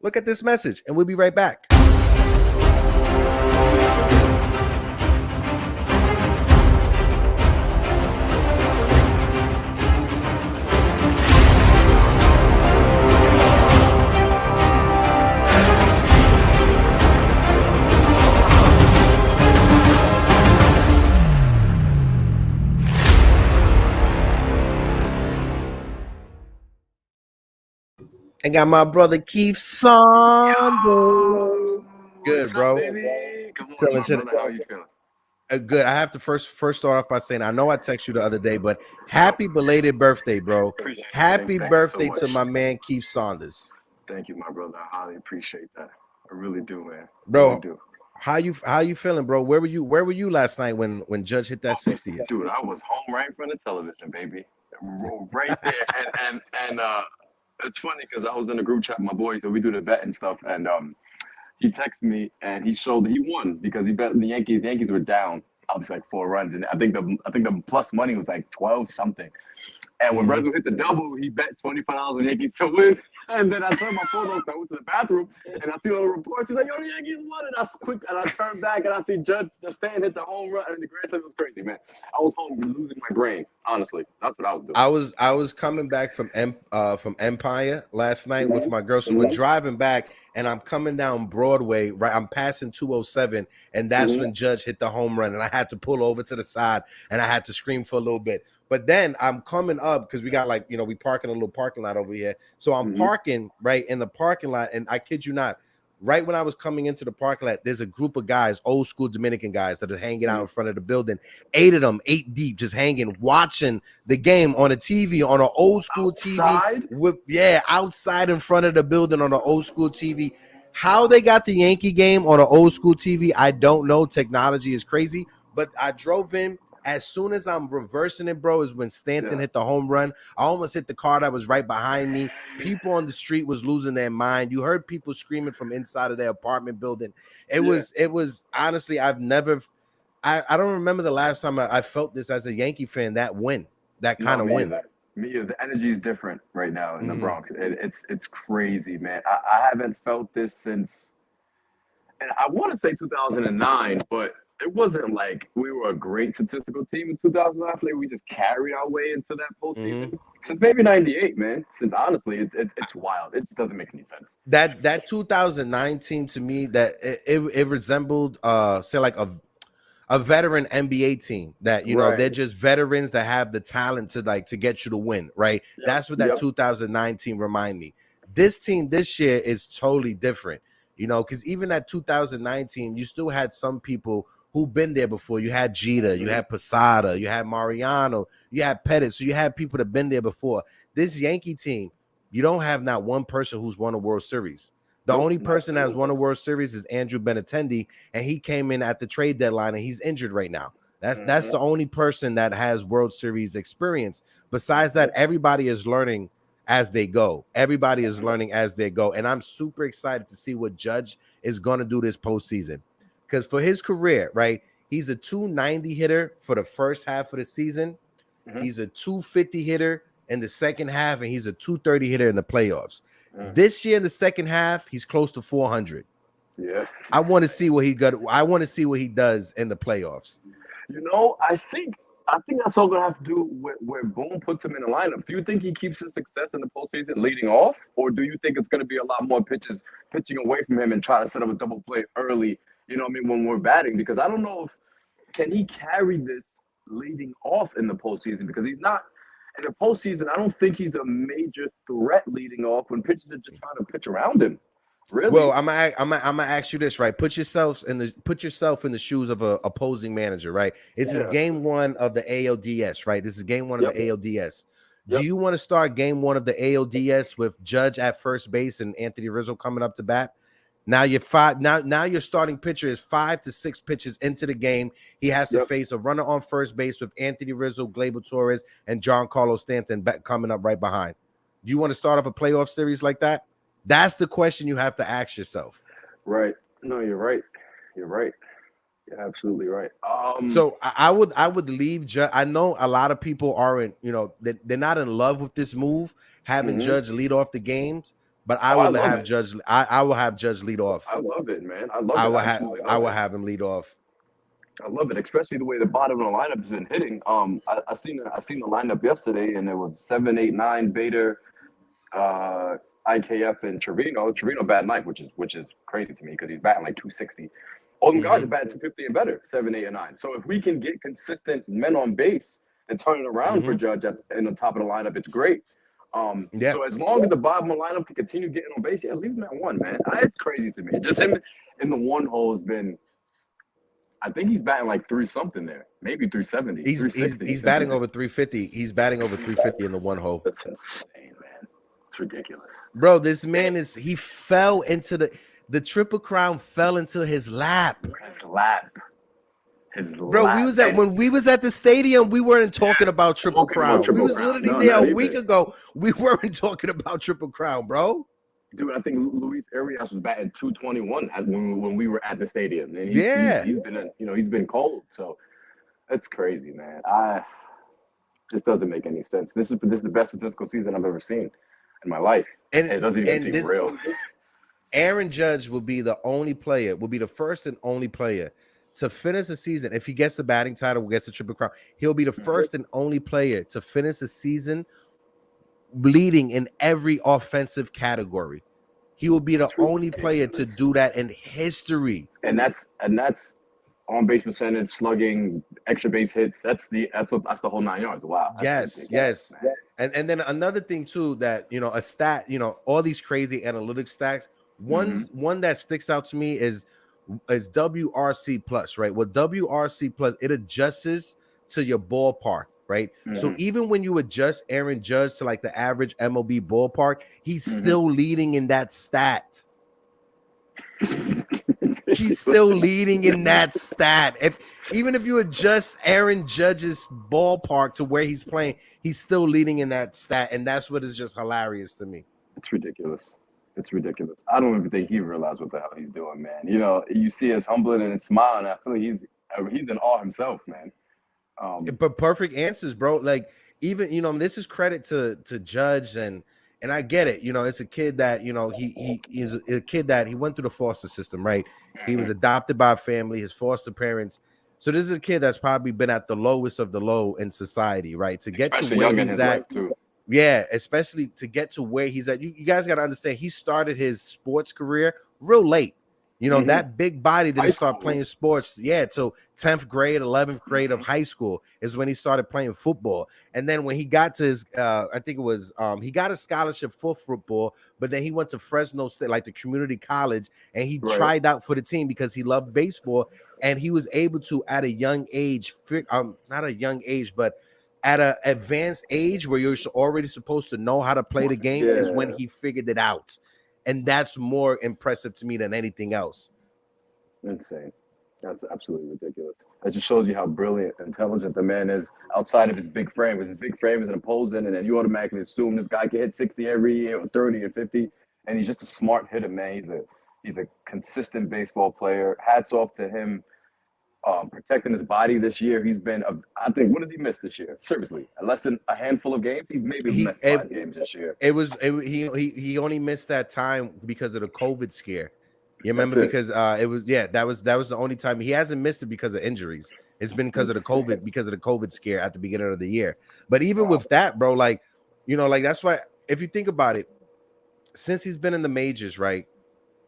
look at this message and we'll be right back. I got my brother Keith Saunders. What's Good, up, bro. baby? Good morning, Chilling, my chilling. brother. How are you feeling? Good. I have to first start off by saying I know I texted you the other day, but happy belated birthday, bro. Appreciate it. Happy Thank you so birthday to much. my man Keith Saunders. Thank you, my brother. I highly appreciate that. I really do, man. Really Bro, do. how you feeling, bro? Where were you last night when Judge hit that 60th? Dude, I was home right in front of television, baby. Right there. And it's funny because I was in a group chat with my boys, so we do the bet and stuff, and he texted me and he showed that he won because he bet the Yankees. The Yankees were down, obviously like 4 runs, and I think the plus money was like 12 something. And when Hmm. Red hit the double, he bet $25 on the Yankees to win. And then I turned my phone off. I went to the bathroom and I see all the reports. He's like, "Yo, the Yankees won!" And I turned back and I see Judge the stand hit the home run and the grand slam. Was crazy, man. I was home losing my brain. Honestly, that's what I was doing. I was coming back from Empire last night with my girl. So we're Mm-hmm. driving back, and I'm coming down Broadway. Right, I'm passing 207, and that's Mm-hmm. when Judge hit the home run, and I had to pull over to the side, and I had to scream for a little bit. But then I'm coming up because we got we park in a little parking lot over here. So I'm Mm-hmm. parking right in the parking lot, and I kid you not. Right when I was coming into the parking lot, there's a group of guys, old school Dominican guys, that are hanging out in front of the building. 8 of them, 8 deep, just hanging, watching the game on a TV, on an old school TV, Outside? with outside in front of the building on an old school TV. How they got the Yankee game on an old school TV, I don't know. Technology is crazy, but I drove in. As soon as I'm reversing it, bro, is when Stanton Yeah. hit the home run. I almost hit the car that was right behind me. People on the street was losing their mind. You heard people screaming from inside of their apartment building. It Yeah. was honestly, I don't remember the last time I felt this as a Yankee fan, that win, that kind No, of me win. either. Me either. The energy is different right now in the Hmm. Bronx. It's crazy, man. I haven't felt this since, and I want to say 2009, but it wasn't like we were a great statistical team in 2009. I feel like we just carried our way into that Hmm. postseason. Since maybe 98, man. Since honestly, it's wild. It just doesn't make any sense. That 2019 to me, that it resembled say like a veteran NBA team that Right. they're just veterans that have the talent to get you to win, right? Yep. That's what that Yep. 2019 remind me. This team this year is totally different, because even that 2019, you still had some people who've been there before. You had Jeter, you Mm-hmm. had Posada, you had Mariano, you had Pettit, so you had people that been there before. This Yankee team, you don't have not one person who's won a World Series. The Nope. only Not a person that has single won a one. World Series is Andrew Benintendi, and he came in at the trade deadline and he's injured right now. That's Mm-hmm. the only person that has World Series experience. Besides that, everybody is learning as they go. Everybody is learning as they go. And I'm super excited to see what Judge is going to do this postseason. Because for his career, right, he's a 290 hitter for the first half of the season. Mm-hmm. He's a 250 hitter in the second half, and he's a 230 hitter in the playoffs. Mm. This year in the second half, he's close to 400. Yeah. It's I want to insane. see what he got. I want to see what he does in the playoffs. I think that's all gonna have to do with where Boone puts him in the lineup. Do you think he keeps his success in the postseason leading off, or do you think it's gonna be a lot more pitches pitching away from him and try to set up a double play early? You know what I mean, when we're batting, because I don't know if can he carry this leading off in the postseason because he's not in the postseason. I don't think he's a major threat leading off when pitchers are just trying to pitch around him. Well, Really? I'm gonna ask you this, right? Put yourself in the shoes of a opposing manager, right? This is Yeah. game one of the ALDS, right? This is game one of Yep. the ALDS. Do Yep. you want to start game one of the ALDS with Judge at first base and Anthony Rizzo coming up to bat? Now you're five. Now your starting pitcher is 5 to 6 pitches into the game. He has to Yep. face a runner on first base with Anthony Rizzo, Gleyber Torres, and John Carlos Stanton coming up right behind. Do you want to start off a playoff series like that? That's the question you have to ask yourself. Right. No, you're right. You're right. You're absolutely right. So I would leave Judge. I know a lot of people aren't, they're not in love with this move, having Mhm. Judge lead off the games, but I Oh, I would love have it. Judge. I will have Judge lead off. I love it, man. I love I it. will I have absolutely I love will it. have him lead off. I love it, especially the way the bottom of the lineup has been hitting. I seen the lineup yesterday, and it was 7, 8, 9 Bader, uh, IKF, and Trevino. Trevino bat ninth, which is crazy to me because he's batting like 260. All them guys Hmm. are batting 250 and better, 7, 8, and 9. So if we can get consistent men on base and turn it around for Hmm. Judge in the top of the lineup, it's great. Yeah. So as long as the bottom of the lineup can continue getting on base, yeah, leave him at one, man. It's crazy to me. Just him in the one hole has been. I think he's batting like 3-something there, maybe 370, He's 360. he's batting over 350. He's batting over 350 in the one hole. That's insane, man. It's ridiculous. Bro, this man he fell into the Triple Crown fell into his lap. His lap. Bro, when we was at the stadium, we weren't talking about Triple Crown. We was literally there a week ago. We weren't talking about Triple Crown, bro. Dude, I think Luis Arias was batting 221 when we were at the stadium, and he's been he's been cold. So that's crazy, man. This doesn't make any sense. This is the best statistical season I've ever seen in my life, and it doesn't even seem real. Aaron Judge will be the first and only player to finish the season. If he gets the batting title, gets the Triple Crown, he'll be the first and only player to finish the season leading in every offensive category. He will be the only player to do that in history. And that's on base percentage, slugging, extra base hits. That's the whole 9 yards. Wow. Yes. And then another thing too, that a stat, all these crazy analytics stats. One that sticks out to me is WRC plus, right? Well, WRC plus, it adjusts to your ballpark, right? So even when you adjust Aaron Judge to like the average MLB ballpark, he's still leading in that stat. He's still leading in that stat. Even if you adjust Aaron Judge's ballpark to where he's playing, he's still leading in that stat, and that's what is just hilarious to me. It's ridiculous. I don't even think he realized what the hell he's doing, man. You see us humbling and smiling. I feel like he's in awe himself, man. But perfect answers, bro. Like even this is credit to Judge and I get it. It's a kid that he is a kid that he went through the foster system, right? He was adopted by a family, his foster parents. So this is a kid that's probably been at the lowest of the low in society, right? To get to where he's at, too. Yeah, especially to get to where he's at. You guys got to understand, he started his sports career real late. That big body didn't start playing sports. Yeah, so 10th grade, 11th grade of high school is when he started playing football. And then when he got to his, I think it was, he got a scholarship for football, but then he went to Fresno State, like the community college, and he tried out for the team because he loved baseball. And he was able to, at a young age, not a young age, but at an advanced age where you're already supposed to know how to play the game is when he figured it out. And that's more impressive to me than anything else. Insane. That's absolutely ridiculous. It just shows you how brilliant, intelligent the man is outside of his big frame. His big frame is imposing, and then you automatically assume this guy can hit 60 every year or 30 or 50. And he's just a smart hitter, man. He's a consistent baseball player. Hats off to him. Protecting his body this year. He's been, I think, what has he missed this year? Seriously, less than a handful of games. He's maybe missed 5 games this year. He only missed that time because of the COVID scare. You remember because that was the only time he hasn't missed it because of injuries. It's been because of the COVID scare at the beginning of the year. But even with that, bro, that's why if you think about it, since he's been in the majors, right,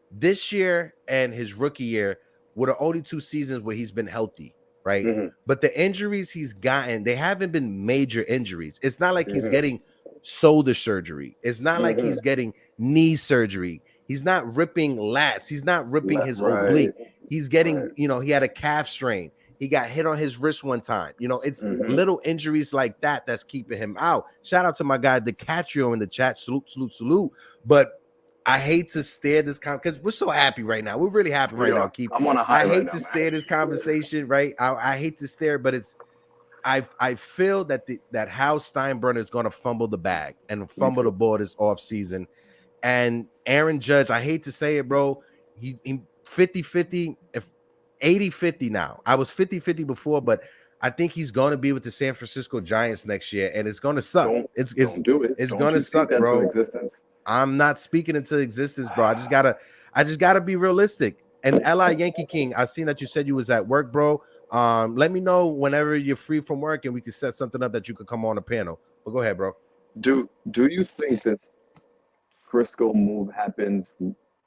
this year and his rookie year were the only 2 seasons where he's been healthy, right? But the injuries he's gotten, they haven't been major injuries. It's not like he's getting shoulder surgery. It's not like he's getting knee surgery. He's not ripping lats. He's not ripping his oblique. He's getting, he had a calf strain. He got hit on his wrist one time. It's little injuries like that that's keeping him out. Shout out to my guy, DiCatrio, in the chat. Salute. But I hate to stare this because we're so happy right now. We're really happy right now, Keith. I'm on a high. I hate to stare this conversation, right? I hate to stare, but I feel that that Hal Steinbrenner is going to fumble the bag and fumble the ball this offseason. And Aaron Judge, I hate to say it, bro. He 50-50, 80-50 now. I was 50-50 before, but I think he's going to be with the San Francisco Giants next year, and it's going to suck. It's going to suck, bro. I'm not speaking into existence, bro. I just gotta be realistic. And NY Yankee King, I seen that you said you was at work, bro. Let me know whenever you're free from work and we can set something up that you could come on the panel. But go ahead, bro. Do you think this Frisco move happens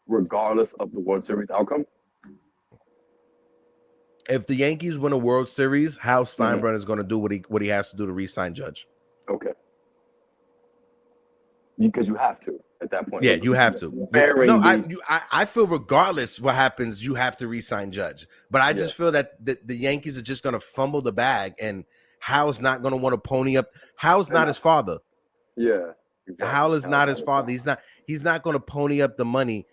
regardless of the World Series outcome? If the Yankees win a World Series, Hal Steinbrenner is going to do what he has to do to re-sign Judge. Okay. because you have to at that point. Yeah, you have to. No, I feel regardless what happens, you have to re-sign Judge. But I just feel that the Yankees are just going to fumble the bag, and Hal's not going to want to pony up. Hal's not his father. Yeah, exactly. Hal is not his father. He's not going to pony up the money.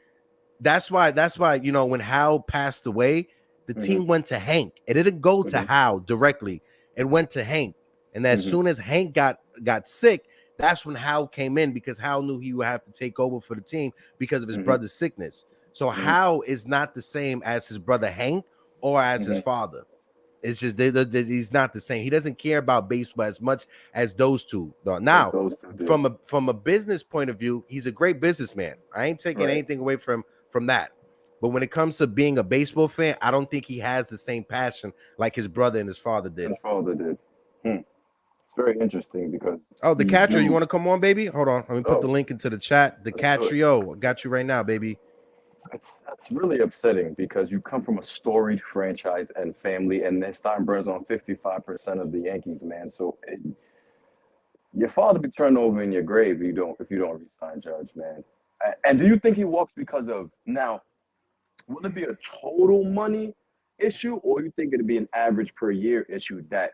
That's why, when Hal passed away, the team went to Hank. It didn't go to Hal directly. It went to Hank. And as soon as Hank got sick, that's when Hal came in, because Hal knew he would have to take over for the team because of his brother's sickness. So Hal is not the same as his brother Hank or as his father. It's just he's not the same. He doesn't care about baseball as much as those two. Now, from a business point of view, he's a great businessman. I ain't taking anything away from that. But when it comes to being a baseball fan, I don't think he has the same passion like his brother and his father did. It's very interesting because the Catrio, you want to come on, baby? Hold on, let me put the link into the chat. The Catrio, got you right now, baby. That's really upsetting because you come from a storied franchise and family, and Steinbrenner's on 55% of the Yankees, man. So your father be turned over in your grave if you don't resign Judge, man. And do you think he walks because of now? Will it be a total money issue, or you think it'd be an average per year issue that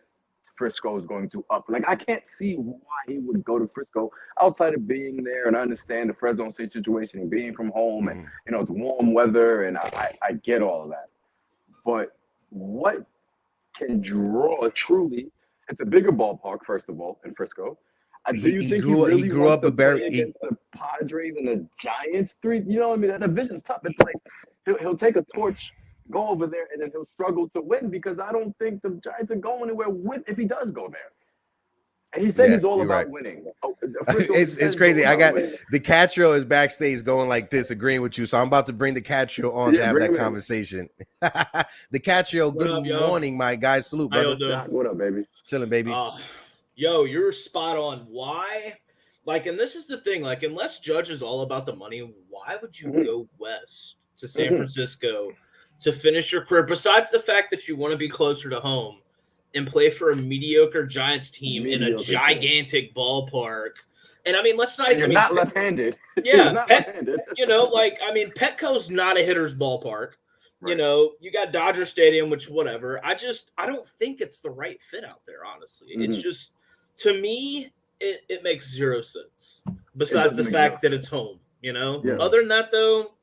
Frisco is going to up? Like, I can't see why he would go to Frisco outside of being there, and I understand the Fresno State situation and being from home and it's warm weather, and I get all of that. But what can draw truly? It's a bigger ballpark, first of all, in Frisco. Do you think he really grew wants up to play against the Padres and the Giants? You know what I mean? That division's tough. It's like he'll take a torch, go over there, and then he'll struggle to win, because I don't think the Giants are going anywhere if he does go there. And he said he's all about winning. It's crazy. I got the Catrio is backstage going like this, agreeing with you. So I'm about to bring the Catrio on to have that conversation. The Catrio, good morning, my guys. Salute, brother. What up, baby? Chilling, baby. Yo, you're spot on. Why? Like, and this is the thing, like, unless Judge is all about the money, why would you go west to San Francisco to finish your career? Besides the fact that you want to be closer to home and play for a mediocre Giants team in a gigantic ballpark. And I mean, let's not even. You're not left-handed. Yeah. Petco's not a hitter's ballpark. Right. You got Dodger Stadium, which whatever. I don't think it's the right fit out there, honestly. It's just, to me, it makes zero sense. Besides the fact that it's home, Other than that, though,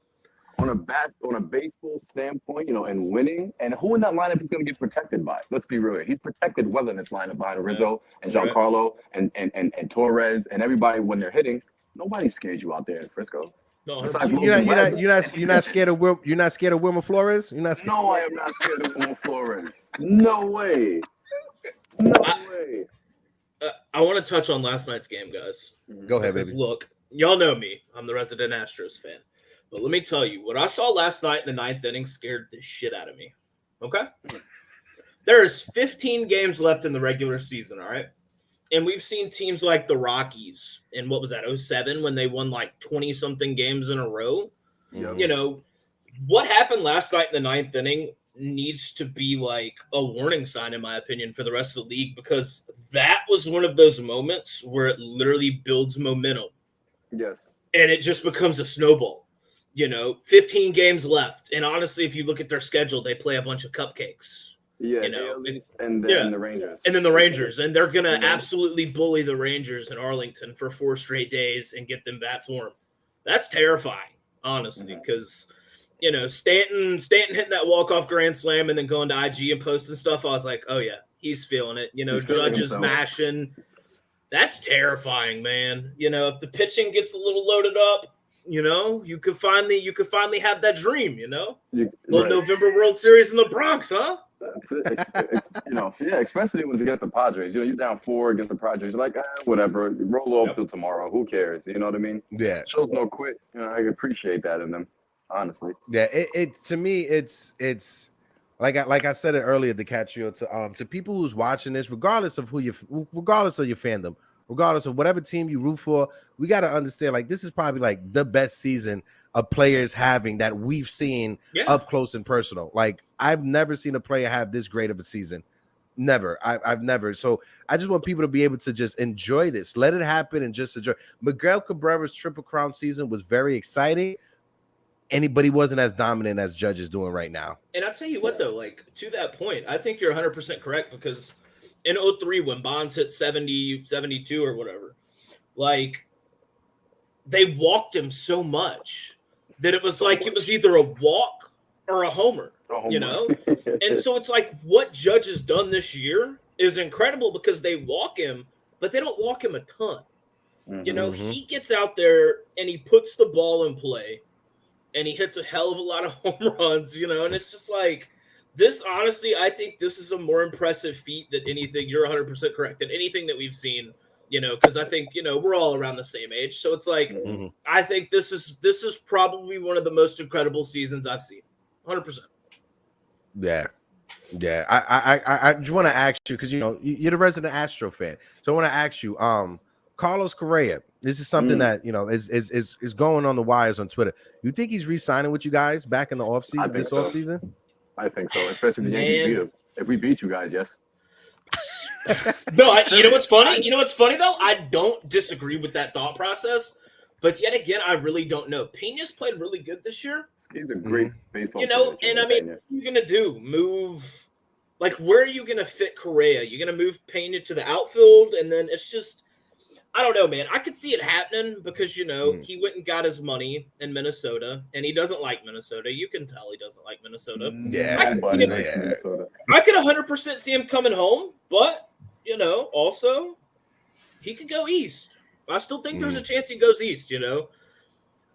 on a baseball standpoint, and winning, and who in that lineup is going to get protected by? Let's be real. He's protected well in this lineup behind Rizzo and Giancarlo and Torres and everybody when they're hitting. Nobody scares you out there in Frisco. No, you're not scared of You're not scared of Wilmer Flores. You're not scared. No, I am not scared of Wilmer Flores. No way. No way. I want to touch on last night's game, guys. Go ahead, baby. Look, y'all know me. I'm the resident Astros fan. But let me tell you, what I saw last night in the ninth inning scared the shit out of me. Okay? There's 15 games left in the regular season, all right? And we've seen teams like the Rockies in, what was that, 2007, when they won like 20-something games in a row. Yep. What happened last night in the ninth inning needs to be like a warning sign, in my opinion, for the rest of the league, because that was one of those moments where it literally builds momentum. Yes. And it just becomes a snowball. 15 games left. And honestly, if you look at their schedule, they play a bunch of cupcakes. Yeah, and then the Rangers. And then the Rangers. And they're going to absolutely bully the Rangers in Arlington for 4 straight days and get them bats warm. That's terrifying, honestly, because, Stanton hitting that walk-off grand slam and then going to IG and posting stuff, I was like, oh, yeah, he's feeling it. Judge is mashing. That's terrifying, man. If the pitching gets a little loaded up, you could finally have that dream, November World Series in the Bronx, huh? That's it. Especially when it's against the Padres. You're down 4 against the Padres. You're like, whatever, roll over till tomorrow. Who cares? You know what I mean? Yeah. Shows no quit. I appreciate that in them, honestly. Yeah, to me, it's like I said it earlier, DiCaprio, to people who's watching this, regardless of your fandom, regardless of whatever team you root for, we got to understand, like, this is probably like the best season of players having that we've seen up close and personal. Like, I've never seen a player have this great of a season. Never. I've never. So I just want people to be able to just enjoy this. Let it happen and just enjoy. Miguel Cabrera's Triple Crown season was very exciting. But he wasn't as dominant as Judge is doing right now. And I'll tell you what, though, like, to that point, I think you're 100% correct, because in 03, when Bonds hit 70, 72 or whatever, like, they walked him so much that it was like it was either a walk or a homer, you know? And so it's like what Judge has done this year is incredible, because they walk him, but they don't walk him a ton. You know, he gets out there and he puts the ball in play. And he hits a hell of a lot of home runs, you know, and it's just like this. Honestly, I think this is a more impressive feat than anything. You're 100% correct, than anything that we've seen, you know, because I think, you know, we're all around the same age. So it's like, I think this is probably one of the most incredible seasons I've seen. 100%. Yeah. Yeah. I just want to ask you, because, you know, you're the resident Astro fan. So I want to ask you, Carlos Correa, this is something that, you know, is going on the wires on Twitter. You think he's re-signing with you guys back in the offseason, this offseason? I think so, especially if the Yankees beat him. If we beat you guys, yes. No, you know what's funny? You know what's funny, though? I don't disagree with that thought process. But yet again, I really don't know. Pena's played really good this year. He's a great baseball player. You know, player, and I mean, what are you going to do? Move? Like, where are you going to fit Correa? You're going to move Pena to the outfield, and then it's just – I don't know, man. I could see it happening because, you know, he went and got his money in Minnesota, and he doesn't like Minnesota. You can tell he doesn't like Minnesota. Yeah, I could 100% see him coming home, but, you know, also he could go east. I still think there's a chance he goes east, you know.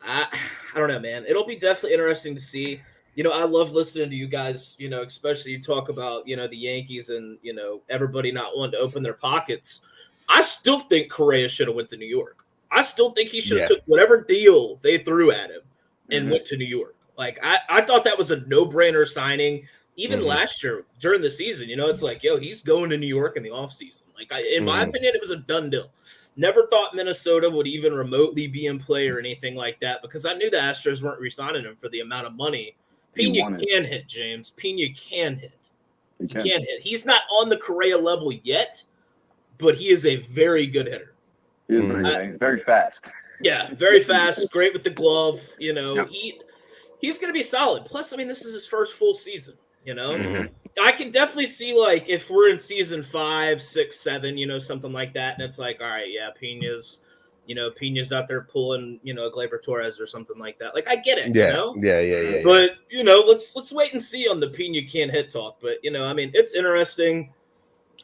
I don't know, man. It'll be definitely interesting to see. You know, I love listening to you guys, you know, especially you talk about, you know, the Yankees and, you know, everybody not wanting to open their pockets. I still think Correa should have went to New York. I still think he should have took whatever deal they threw at him and went to New York. Like, I thought that was a no-brainer signing. Even last year during the season, you know, it's like, yo, he's going to New York in the offseason. Like, in my opinion, it was a done deal. Never thought Minnesota would even remotely be in play or anything like that, because I knew the Astros weren't re-signing him for the amount of money. Pena can hit, James. Pena can hit. He can hit. He's not on the Correa level yet, but he is a very good hitter. He is he's very fast. Yeah, very fast. Great with the glove. You know, he's going to be solid. Plus, I mean, this is his first full season. You know, I can definitely see, like, if we're in season 5, 6, 7, you know, something like that, and it's like, all right, yeah, Pena's out there pulling, you know, Gleyber Torres or something like that. Like, I get it. Yeah, you know? yeah. But, you know, let's wait and see on the Pena can't hit talk. But, you know, I mean, it's interesting.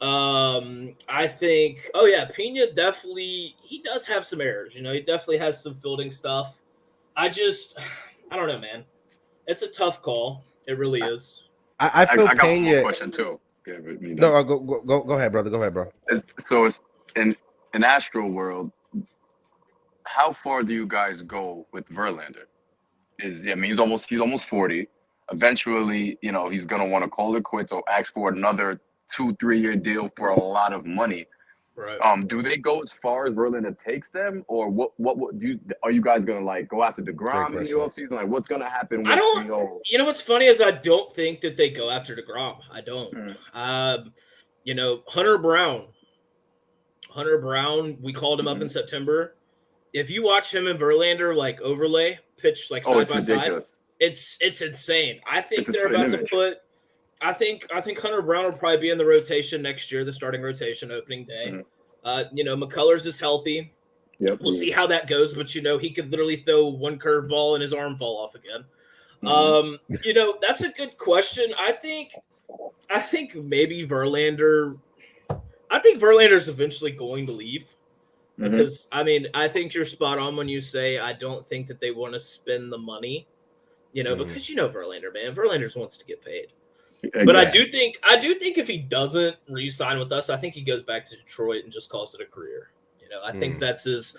I think, Pena definitely, he does have some errors, you know, he definitely has some fielding stuff. I don't know, man. It's a tough call. It really is. I feel I got Pena. one more question too. No, go ahead, brother. Go ahead, bro. So it's in Astro world, how far do you guys go with Verlander? He's almost 40. Eventually, you know, he's gonna want to call it quits or ask for another 2-3 year deal for a lot of money. Right. Do they go as far as Verlander takes them, or what are you guys gonna, like, go after DeGrom in the offseason? Like, what's gonna happen? You know what's funny is I don't think that they go after DeGrom. I don't. You know, Hunter Brown, we called him up in September. If you watch him and Verlander, like, overlay pitch, like, side by side, it's insane. I think they're about to put. I think Hunter Brown will probably be in the rotation next year, the starting rotation opening day. You know, McCullers is healthy. Yep. We'll see how that goes, but, you know, he could literally throw one curveball and his arm fall off again. You know, that's a good question. I think maybe Verlander. I think Verlander's eventually going to leave because, I mean, I think you're spot on when you say I don't think that they want to spend the money, you know, because, you know, Verlander, man. Verlander wants to get paid. Exactly. But I do think if he doesn't re-sign with us, I think he goes back to Detroit and just calls it a career. You know, I think that's his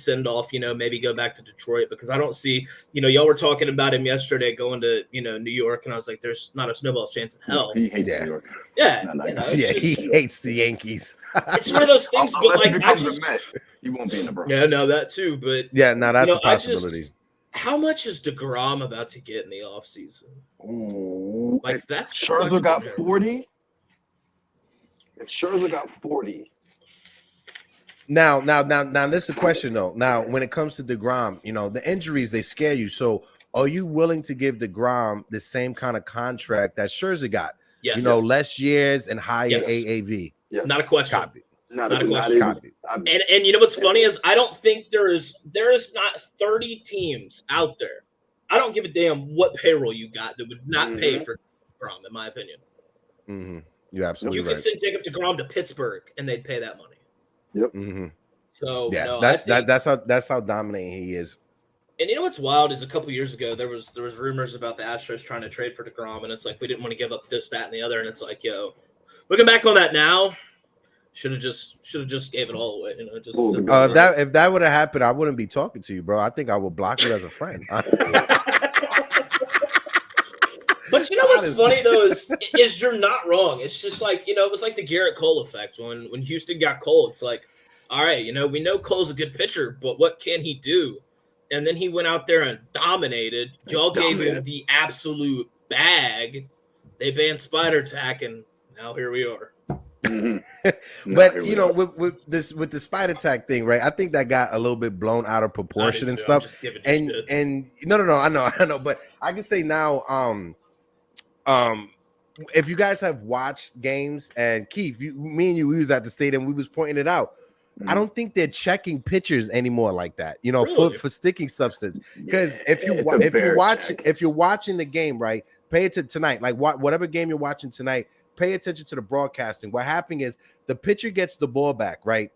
send off, you know, maybe go back to Detroit, because I don't see, you know, y'all were talking about him yesterday going to, you know, New York, and I was like, there's not a snowball's chance in hell. He hates New York. Yeah. You know, he hates the Yankees. It's one of those things, but like he won't be in the Bronx. Yeah, no, that too. But that's a possibility. How much is DeGrom about to get in the offseason? Like, that's Scherzer got 40. If Scherzer got 40. Now, this is a question though. Now, when it comes to DeGrom, the injuries, they scare you. So, are you willing to give DeGrom the same kind of contract that Scherzer got? Yes. Less years and higher Yes. AAV. Yes. Not a question. Copy. Not a question. Copy. And you know what's funny is I don't think there is not 30 teams out there. I don't give a damn what payroll you got that would not pay for DeGrom, in my opinion. Mm-hmm. You're absolutely You right. could send Jacob DeGrom to Pittsburgh and they'd pay that money. Yep. Mm-hmm. So yeah, no, that's how dominating he is. And you know what's wild is a couple years ago there was rumors about the Astros trying to trade for DeGrom, and it's like we didn't want to give up this, that, and the other, and it's like, yo, looking back on that now, should have just gave it all away. If that would have happened, I wouldn't be talking to you, bro. I think I would block you as a friend. But you know what's funny though is you're not wrong. It's just like, it was like the Garrett Cole effect when Houston got Cole. It's like, all right, we know Cole's a good pitcher, but what can he do? And then he went out there and dominated. Y'all gave him the absolute bag. They banned Spider Tack, and now here we are. But with the Spider Tack thing, right? I think that got a little bit blown out of proportion and stuff. And no, I know, but I can say now, if you guys have watched games, and Keith, me and you, we was at the stadium, we was pointing it out. I don't think they're checking pitchers anymore like that, really? for sticking substance. Because if you're watching the game, right, pay attention tonight, like whatever game you're watching tonight, pay attention to the broadcasting. What happened is the pitcher gets the ball back, right,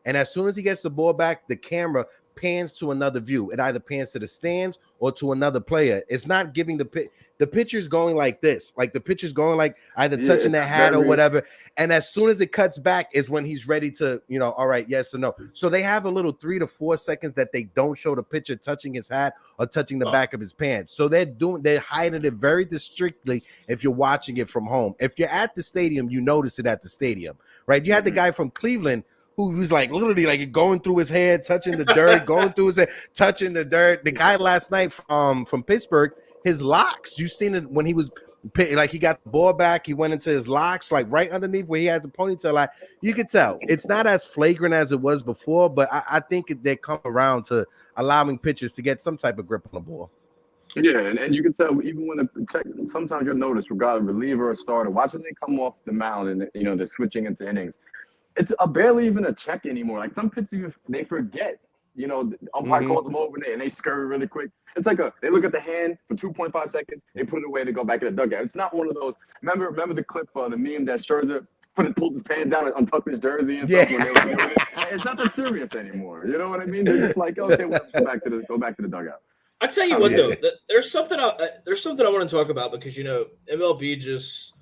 and as soon as he gets the ball back, the camera pans to another view. It either pans to the stands or to another player. It's not giving the pitcher's going like this, like the pitcher's going like either touching their hat or whatever. And as soon as it cuts back is when he's ready to, all right, yes or no. So they have a little 3 to 4 seconds that they don't show the pitcher touching his hat or touching the back of his pants. So they're hiding it very distinctly if you're watching it from home. If you're at the stadium, you notice it at the stadium, right? You had the guy from Cleveland who was like literally like going through his head, touching the dirt, going through his head, touching the dirt. The guy last night from Pittsburgh, his locks, you seen it when he was like he got the ball back, he went into his locks, like right underneath where he has the ponytail. Like you could tell it's not as flagrant as it was before, but I think they come around to allowing pitchers to get some type of grip on the ball. Yeah, and you can tell even when sometimes you'll notice regardless reliever or starter, watching they come off the mound and they're switching into innings. It's barely even a check anymore. Like some pitchers, they forget. Umpire calls them over and they scurry really quick. It's like they look at the hand for 2.5 seconds, they put it away to go back in the dugout. It's not one of those. Remember the clip, the meme that Scherzer pulled his pants down and untucked his jersey and stuff. When they were doing it. It's not that serious anymore. You know what I mean? They're just like, okay, we'll go back to the dugout. I tell you what, though, there's something I want to talk about because MLB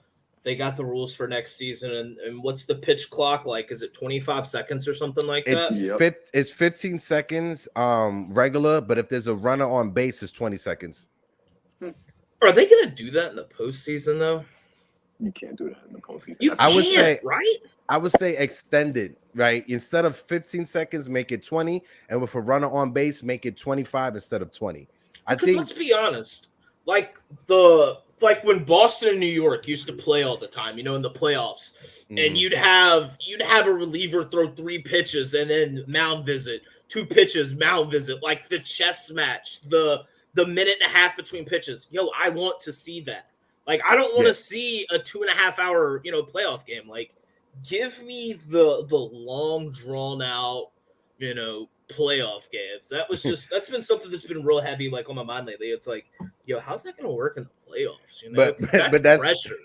they got the rules for next season, and what's the pitch clock like? Is it 25 seconds or something like that? It's 15 seconds regular, but if there's a runner on base, it's 20 seconds. Are they going to do that in the postseason, though? You can't do that in the postseason. I would say extended, right? Instead of 15 seconds, make it 20, and with a runner on base, make it 25 instead of 20. Because let's be honest, like when Boston and New York used to play all the time, in the playoffs, and you'd have a reliever throw 3 pitches and then mound visit, 2 pitches, mound visit, like the chess match, the minute and a half between pitches. Yo, I want to see that. Like, I don't want to see a 2.5 hour, playoff game. Like, give me the long drawn out, playoff games. That's been something that's been real heavy, like on my mind lately. It's like, yo, how's that going to work in the playoffs? But that's pressure.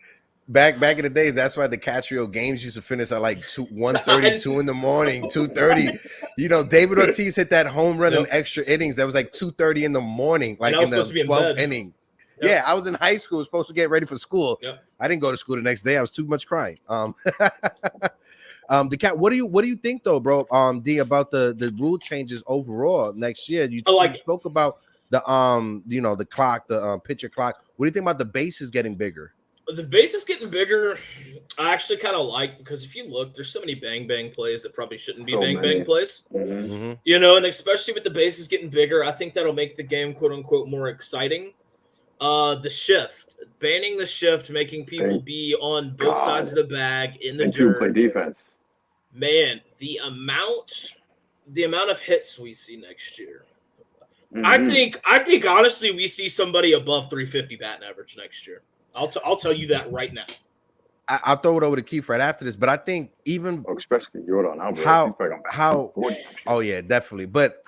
Back in the days, that's why the Catrio games used to finish at like 1:30, 2 in the morning, 2:30. David Ortiz hit that home run in extra innings. That was like 2:30 in the morning, like in the 12th inning. Yep. Yeah, I was in high school, supposed to get ready for school. Yep. I didn't go to school the next day. I was too much crying. The cat. What do you think though, bro? D, about the rule changes overall next year? You spoke about the the clock, the pitcher clock. What do you think about the bases getting bigger? The base is getting bigger. I actually kind of like, because if you look, there's so many bang bang plays that probably shouldn't be bang plays. And especially with the bases getting bigger, I think that'll make the game quote unquote more exciting. The shift, banning the shift, making people Thank be on both sides of God. the bag in the And two, play dirt. defense. Man, the amount of hits we see next year. Mhm. I think honestly we see somebody above 350 batting average next year. I'll tell you that right now. I'll throw it over to Keith right after this, but I think even Oh, especially Jordan Alvarez. He's probably gonna bat how 40 next year. oh yeah, definitely. But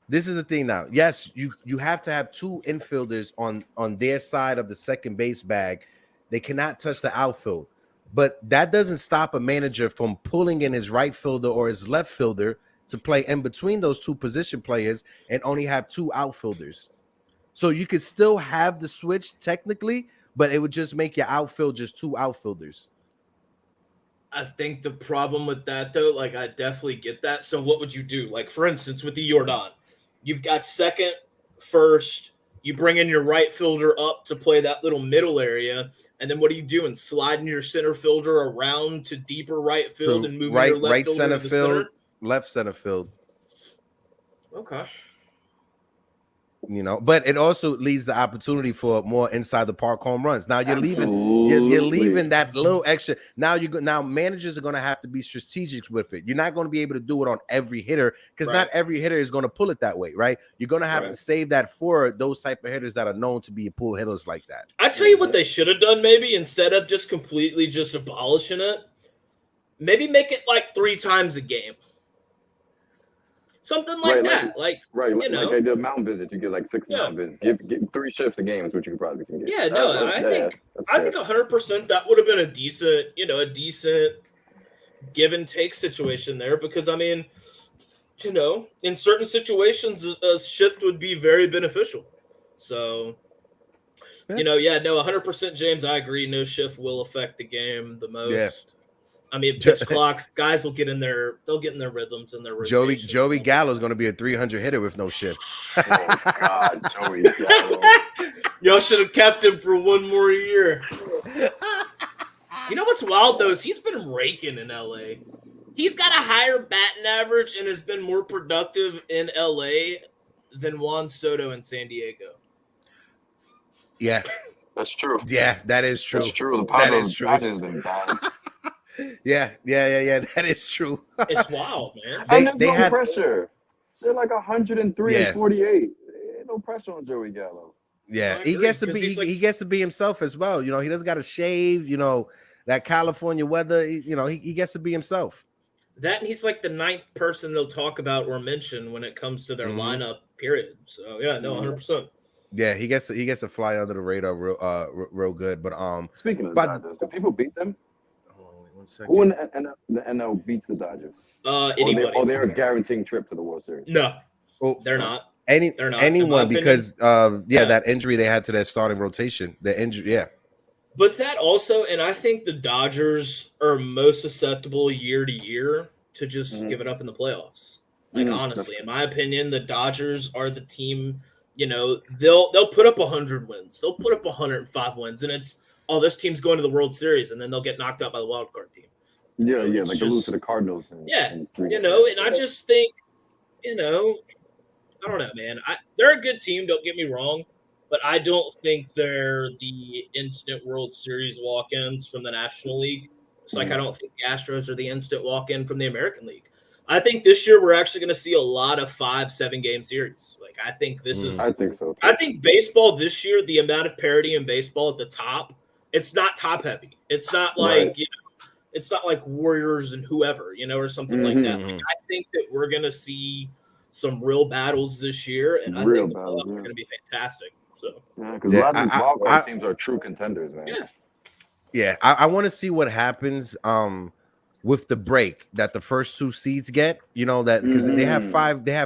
this is the thing now. Yes, you have to have two infielders on their side of the second base bag. They cannot touch the outfield. But that doesn't stop a manager from pulling in his right fielder or his left fielder to play in between those two position players and only have two outfielders. So you could still have the switch technically, but it would just make your outfield just two outfielders. I think the problem with that though, like I definitely get that. So what would you do? Like for instance, with the Jordan, you've got second, first, you bring in your right fielder up to play that little middle area, and then what are you doing? Sliding your center fielder around to deeper right field To and moving your left right fielder center to the field, center? left center field. Okay. But it also leaves the opportunity for more inside the park home runs. Now you're Absolutely. leaving that little extra. Now managers are going to have to be strategic with it. You're not going to be able to do it on every hitter because not every hitter is going to pull it that way, right? You're going to have to save that for those type of hitters that are known to be pull hitters like that. I tell you what they should have done maybe instead of just completely just abolishing it. Maybe make it like 3 times a game. Something like that. Like like I did a mound visit. You get like 6 mound visits. Give 3 shifts a game is what you probably can get. Yeah, no, I think 100% that would have been a decent give and take situation there because I mean, in certain situations a shift would be very beneficial. So, 100% James, I agree. No shift will affect the game the most. Yeah. I mean, pitch clocks, guys will get in their rhythms and their rotations. Joey Gallo is going to be a 300 hitter with no shift. Oh God, Joey Gallo. Y'all should have kept him for 1 more year. You know what's wild though is he's been raking in LA. He's got a higher batting average and has been more productive in LA than Juan Soto in San Diego. Yeah, that's true. Yeah, that is true. That's true. That is true. Has been bad. Yeah. That is true. It's wild, man. And there's no pressure. They're like 103 and 48. No pressure on Joey Gallo. Yeah, he gets to be he gets to be himself as well. He doesn't got to shave. That California weather. He gets to be himself. That and he's like the 9th person they'll talk about or mention when it comes to their lineup. Period. So 100%. Yeah, he gets to fly under the radar real good. But speaking of the Dodgers, do people beat them? Who in the NL beats the Dodgers? Anybody. They're guaranteeing trip to the World Series. No, they're not. They're not. Anyone because that injury they had to that starting rotation. The injury, yeah. But that also, and I think the Dodgers are most susceptible year to year to just give it up in the playoffs. Like honestly, in my opinion, the Dodgers are the team. They'll put up 100 wins. They'll put up 105 wins, and it's this team's going to the World Series, and then they'll get knocked out by the wild card team. Yeah, like they lose to the Cardinals. And I just think, I don't know, man. They're a good team, don't get me wrong, but I don't think they're the instant World Series walk-ins from the National League. It's like I don't think the Astros are the instant walk-in from the American League. I think this year we're actually going to see a lot of 5-7 game series. Like I think this is. I think so too. I think baseball this year, the amount of parity in baseball at the top, it's not top heavy. It's not like it's not like Warriors and whoever, or something like that. Like, I think that we're going to see some real battles this year, and I think the playoffs are going to be fantastic. So because a lot of these wild card teams are true contenders, man. Yeah. I want to see what happens. With the break that the first 2 seeds get, that because they have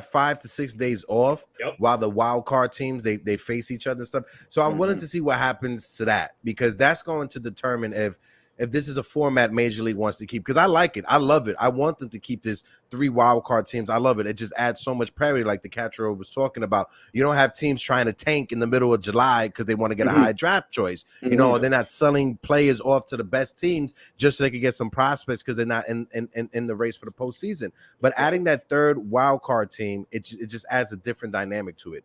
5 to 6 days off while the wild card teams they face each other and stuff. So I'm willing to see what happens to that because that's going to determine if this is a format Major League wants to keep. Because I like it, I love it. I want them to keep this 3 wild card teams. I love it. It just adds so much parity, like the catcher was talking about. You don't have teams trying to tank in the middle of July because they want to get a high draft choice. They're not selling players off to the best teams just so they can get some prospects because they're not in the race for the postseason. But adding that 3rd wild card team, it just adds a different dynamic to it.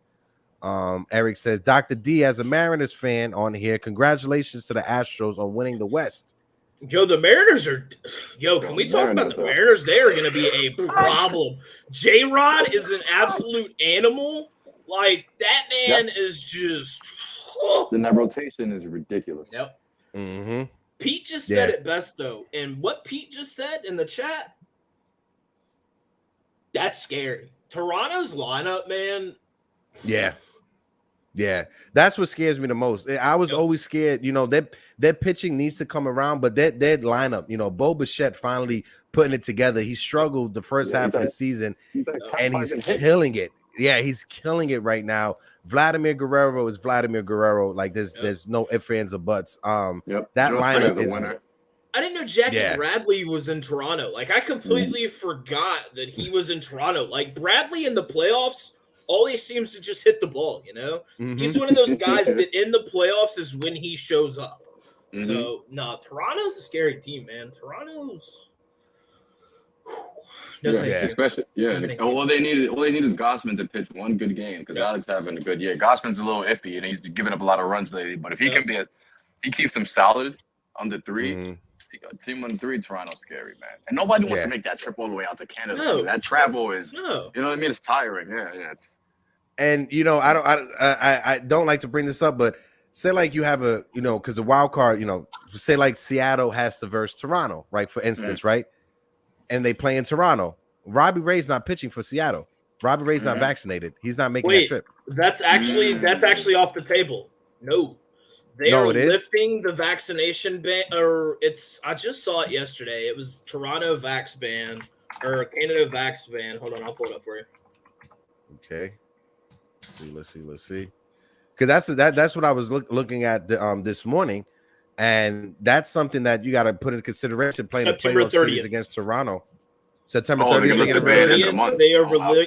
Eric says, Dr. D, as a Mariners fan on here, congratulations to the Astros on winning the West. Yo, the Mariners are. Yo, can we talk about the Mariners? They are going to be a problem. J-Rod is an absolute animal. Like, that man is just. And that rotation is ridiculous. Yep. Mm-hmm. Pete just said it best, though. And what Pete just said in the chat, that's scary. Toronto's lineup, man. Yeah. Yeah, that's what scares me the most. I was always scared, you know, their pitching needs to come around, but that lineup, you know, Bo Bichette finally putting it together. He struggled the first half of the season, and he's killing it. Yeah, he's killing it right now. Vladimir Guerrero is Vladimir Guerrero. Like there's no ifs, ands, or buts. That lineup is winner. I didn't know Jackie Bradley was in Toronto. Like, I completely forgot that he was in Toronto. Like, Bradley in the playoffs, all he seems to just hit the ball, you know? Mm-hmm. He's one of those guys that in the playoffs is when he shows up. Mm-hmm. So, no, Toronto's a scary team, man. Toronto's especially all they need is Gossman to pitch one good game because Alex having a good year. Gossman's a little iffy and he's giving up a lot of runs lately, but if he can he keeps them solid under 3. Team on 3, Toronto's scary, man. And nobody wants to make that trip all the way out to Canada. No. That travel is, you know what I mean? It's tiring. Yeah. And you know, I don't like to bring this up, but say like you have a, you know, because the wild card, you know, say like Seattle has to verse Toronto, right? For instance, right? And they play in Toronto. Robbie Ray's not pitching for Seattle. Robbie Ray's not vaccinated. He's not making that trip. That's actually off the table. No. They are lifting the vaccination ban, I just saw it yesterday. It was Toronto Vax ban or Canada Vax ban. Hold on, I'll pull it up for you. Okay. Let's see. Because that's what I was looking at this morning, and that's something that you got to put in consideration playing September the playoff 30th. series against Toronto. September 30th.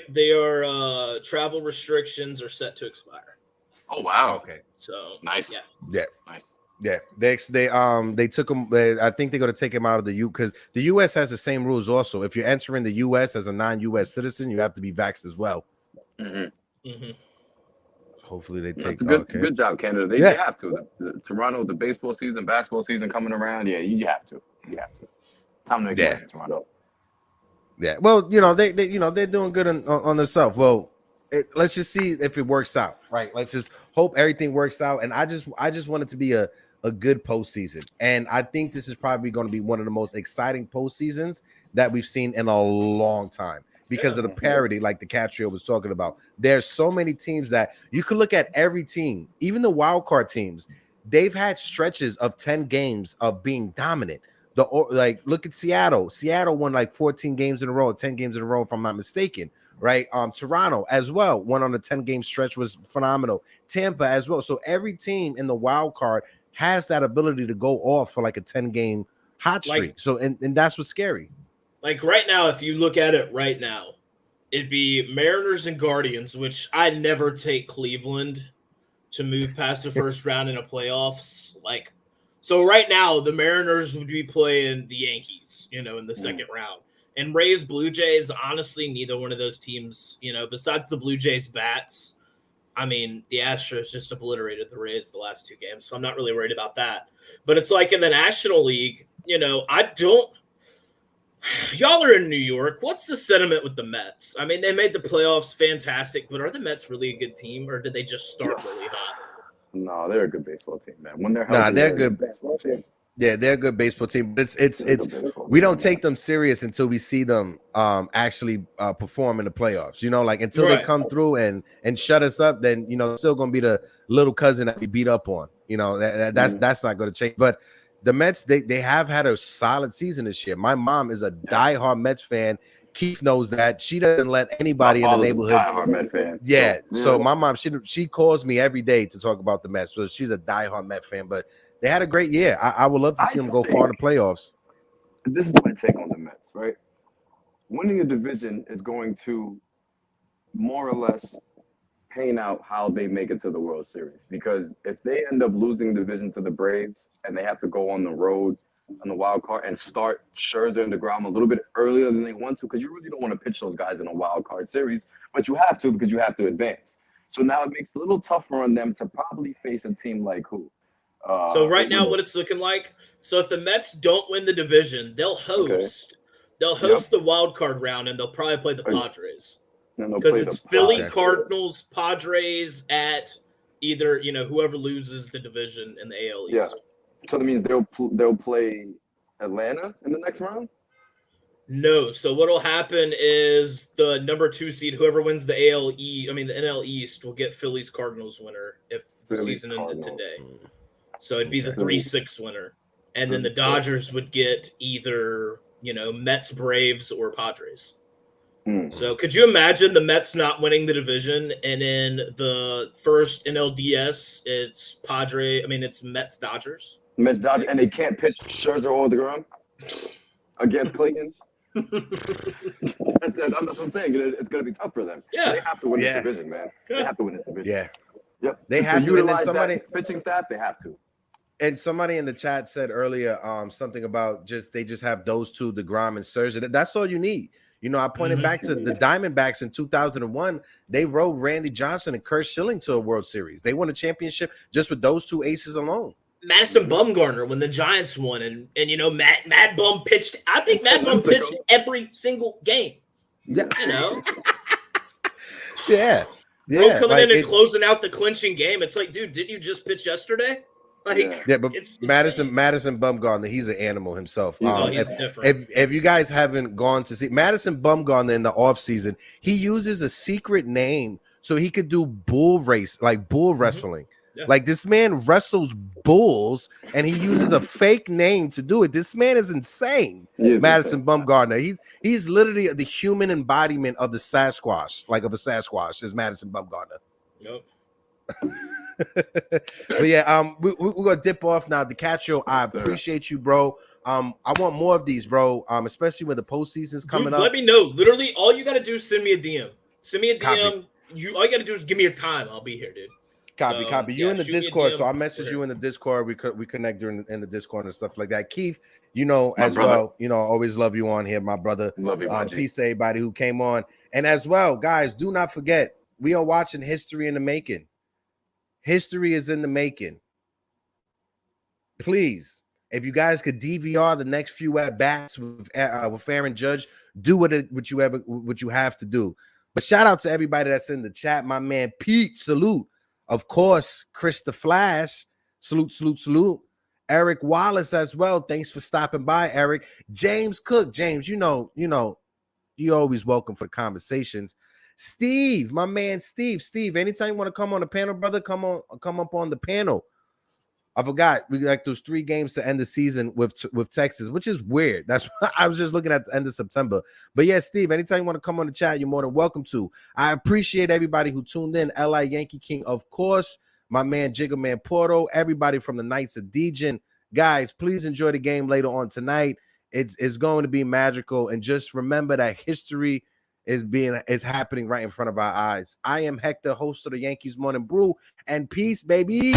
They are travel restrictions are set to expire. Oh wow! Okay, so nice. Yeah. They took him. I think they're going to take him out of the U because the U.S. has the same rules. Also, if you're entering the U.S. as a non-U.S. citizen, you have to be vaxxed as well. Mm-hmm. Hopefully, they take. Good job, Canada. They have to. The Toronto, the baseball season, basketball season coming around. Yeah, you have to. Time to expand Toronto. Yeah. Well, you know they're doing good on themselves. Well. Let's just see if it works out, right? Let's just hope everything works out. And I just want it to be a good postseason. And I think this is probably going to be one of the most exciting postseasons that we've seen in a long time because of the parity, like the Catrio was talking about. There's so many teams that you could look at every team, even the wild card teams. They've had stretches of 10 games of being dominant. Look at Seattle. Seattle won like 14 games in a row, 10 games in a row, if I'm not mistaken. Right. Toronto as well went on a 10-game stretch, was phenomenal. Tampa as well. So every team in the wild card has that ability to go off for like a 10-game hot streak. So and that's what's scary. Like right now, if you look at it right now, it'd be Mariners and Guardians, which I'd never take Cleveland to move past the first round in a playoffs. Like, so right now the Mariners would be playing the Yankees, in the second round. And Rays, Blue Jays, honestly, neither one of those teams, besides the Blue Jays bats, I mean, the Astros just obliterated the Rays the last 2 games, so I'm not really worried about that. But it's like in the National League, y'all are in New York. What's the sentiment with the Mets? I mean, they made the playoffs fantastic, but are the Mets really a good team, or did they just start really hot? No, they're a good baseball team, man. When they're healthy, they're good baseball team. Yeah, they're a good baseball team. But it's we don't take them serious until we see them actually perform in the playoffs. Like until they come through and shut us up, then it's still gonna be the little cousin that we beat up on. That's not gonna change. But the Mets, they have had a solid season this year. My mom is a diehard Mets fan. Keith knows that. She doesn't let anybody in the neighborhood. Diehard Met fan. Yeah. So my mom, she calls me every day to talk about the Mets. So she's a diehard Met fan, but they had a great year. I would love to see them go far in the playoffs. This is my take on the Mets, right? Winning a division is going to more or less paint out how they make it to the World Series. Because if they end up losing the division to the Braves and they have to go on the road on the wild card and start Scherzer and DeGrom a little bit earlier than they want to, because you really don't want to pitch those guys in a wild card series, but you have to because you have to advance. So now it makes it a little tougher on them to probably face a team like who. So right now, what it's looking like. So if the Mets don't win the division, they'll host. They'll host the wild card round, and they'll probably play the Padres because it's Philly, Cardinals, Padres at either whoever loses the division in the AL East. Yeah. So that means they'll play Atlanta in the next round. No. So what'll happen is the number 2 seed, whoever wins the the NL East, will get Philly's Cardinals winner if the season ended today. So it'd be the 3-6 winner. And then the Dodgers would get either, Mets, Braves, or Padres. So could you imagine the Mets not winning the division, and in the first NLDS, it's Mets, Dodgers? Mets, Dodgers, and they can't pitch Scherzer or DeGrom against Clayton? That's what I'm saying. It's going to be tough for them. Yeah. They have to win this division, man. They have to win this division. Yeah. Yep. They have to. Utilize that pitching staff. They have to. And somebody in the chat said earlier something about they just have those two, DeGrom and Scherzer. That's all you need. I pointed back to the Diamondbacks in 2001. They rode Randy Johnson and Kurt Schilling to a World Series. They won a championship just with those two aces alone. Madison Bumgarner when the Giants won, and Mad Bum pitched. I think Mad Bum pitched every single game. Yeah. Yeah. Bro coming in and closing out the clinching game. It's like, dude, didn't you just pitch yesterday? But Madison Bumgarner, he's an animal himself. He's different. If you guys haven't gone to see Madison Bumgarner in the offseason, he uses a secret name so he could do bull wrestling. Yeah. Like, this man wrestles bulls and he uses a fake name to do it. This man is insane. Madison Bumgarner. He's literally the human embodiment of the Sasquatch, of a Sasquatch is Madison Bumgarner. Nope. But yeah, we're gonna dip off now. DiCaccio, I appreciate you, bro. I want more of these, bro. Especially when the postseason's coming up. Let me know. Literally, all you gotta do is send me a DM. Send me a DM. Copy. All you gotta do is give me your time. I'll be here, dude. Copy. You in the Discord, so I message you in the Discord. We connect in the Discord and stuff like that. Keith, as well. Always love you on here, my brother. Love you, peace to everybody who came on. And as well, guys, do not forget, we are watching History in the Making. History is in the making. Please, if you guys could DVR the next few at bats with Aaron Judge, do what you have to do. But shout out to everybody that's in the chat. My man Pete, salute. Of course, Chris the Flash, salute. Eric Wallace as well. Thanks for stopping by, Eric. James Cook, James, you're always welcome for the conversations. Steve, my man Steve, anytime you want to come on the panel, brother, come up on the panel. I forgot we got those 3 games to end the season with Texas, which is weird. That's why I was just looking at the end of September. But yeah, Steve, anytime you want to come on the chat, you're more than welcome to. I appreciate everybody who tuned in. NY Yankee King, of course, my man Jigga Man Porto, everybody from the Knights of Degen. Guys, please enjoy the game later on tonight. It's going to be magical, and just remember that history is happening right in front of our eyes. I am Hector, host of the Yankees Morning Brew, and peace, baby.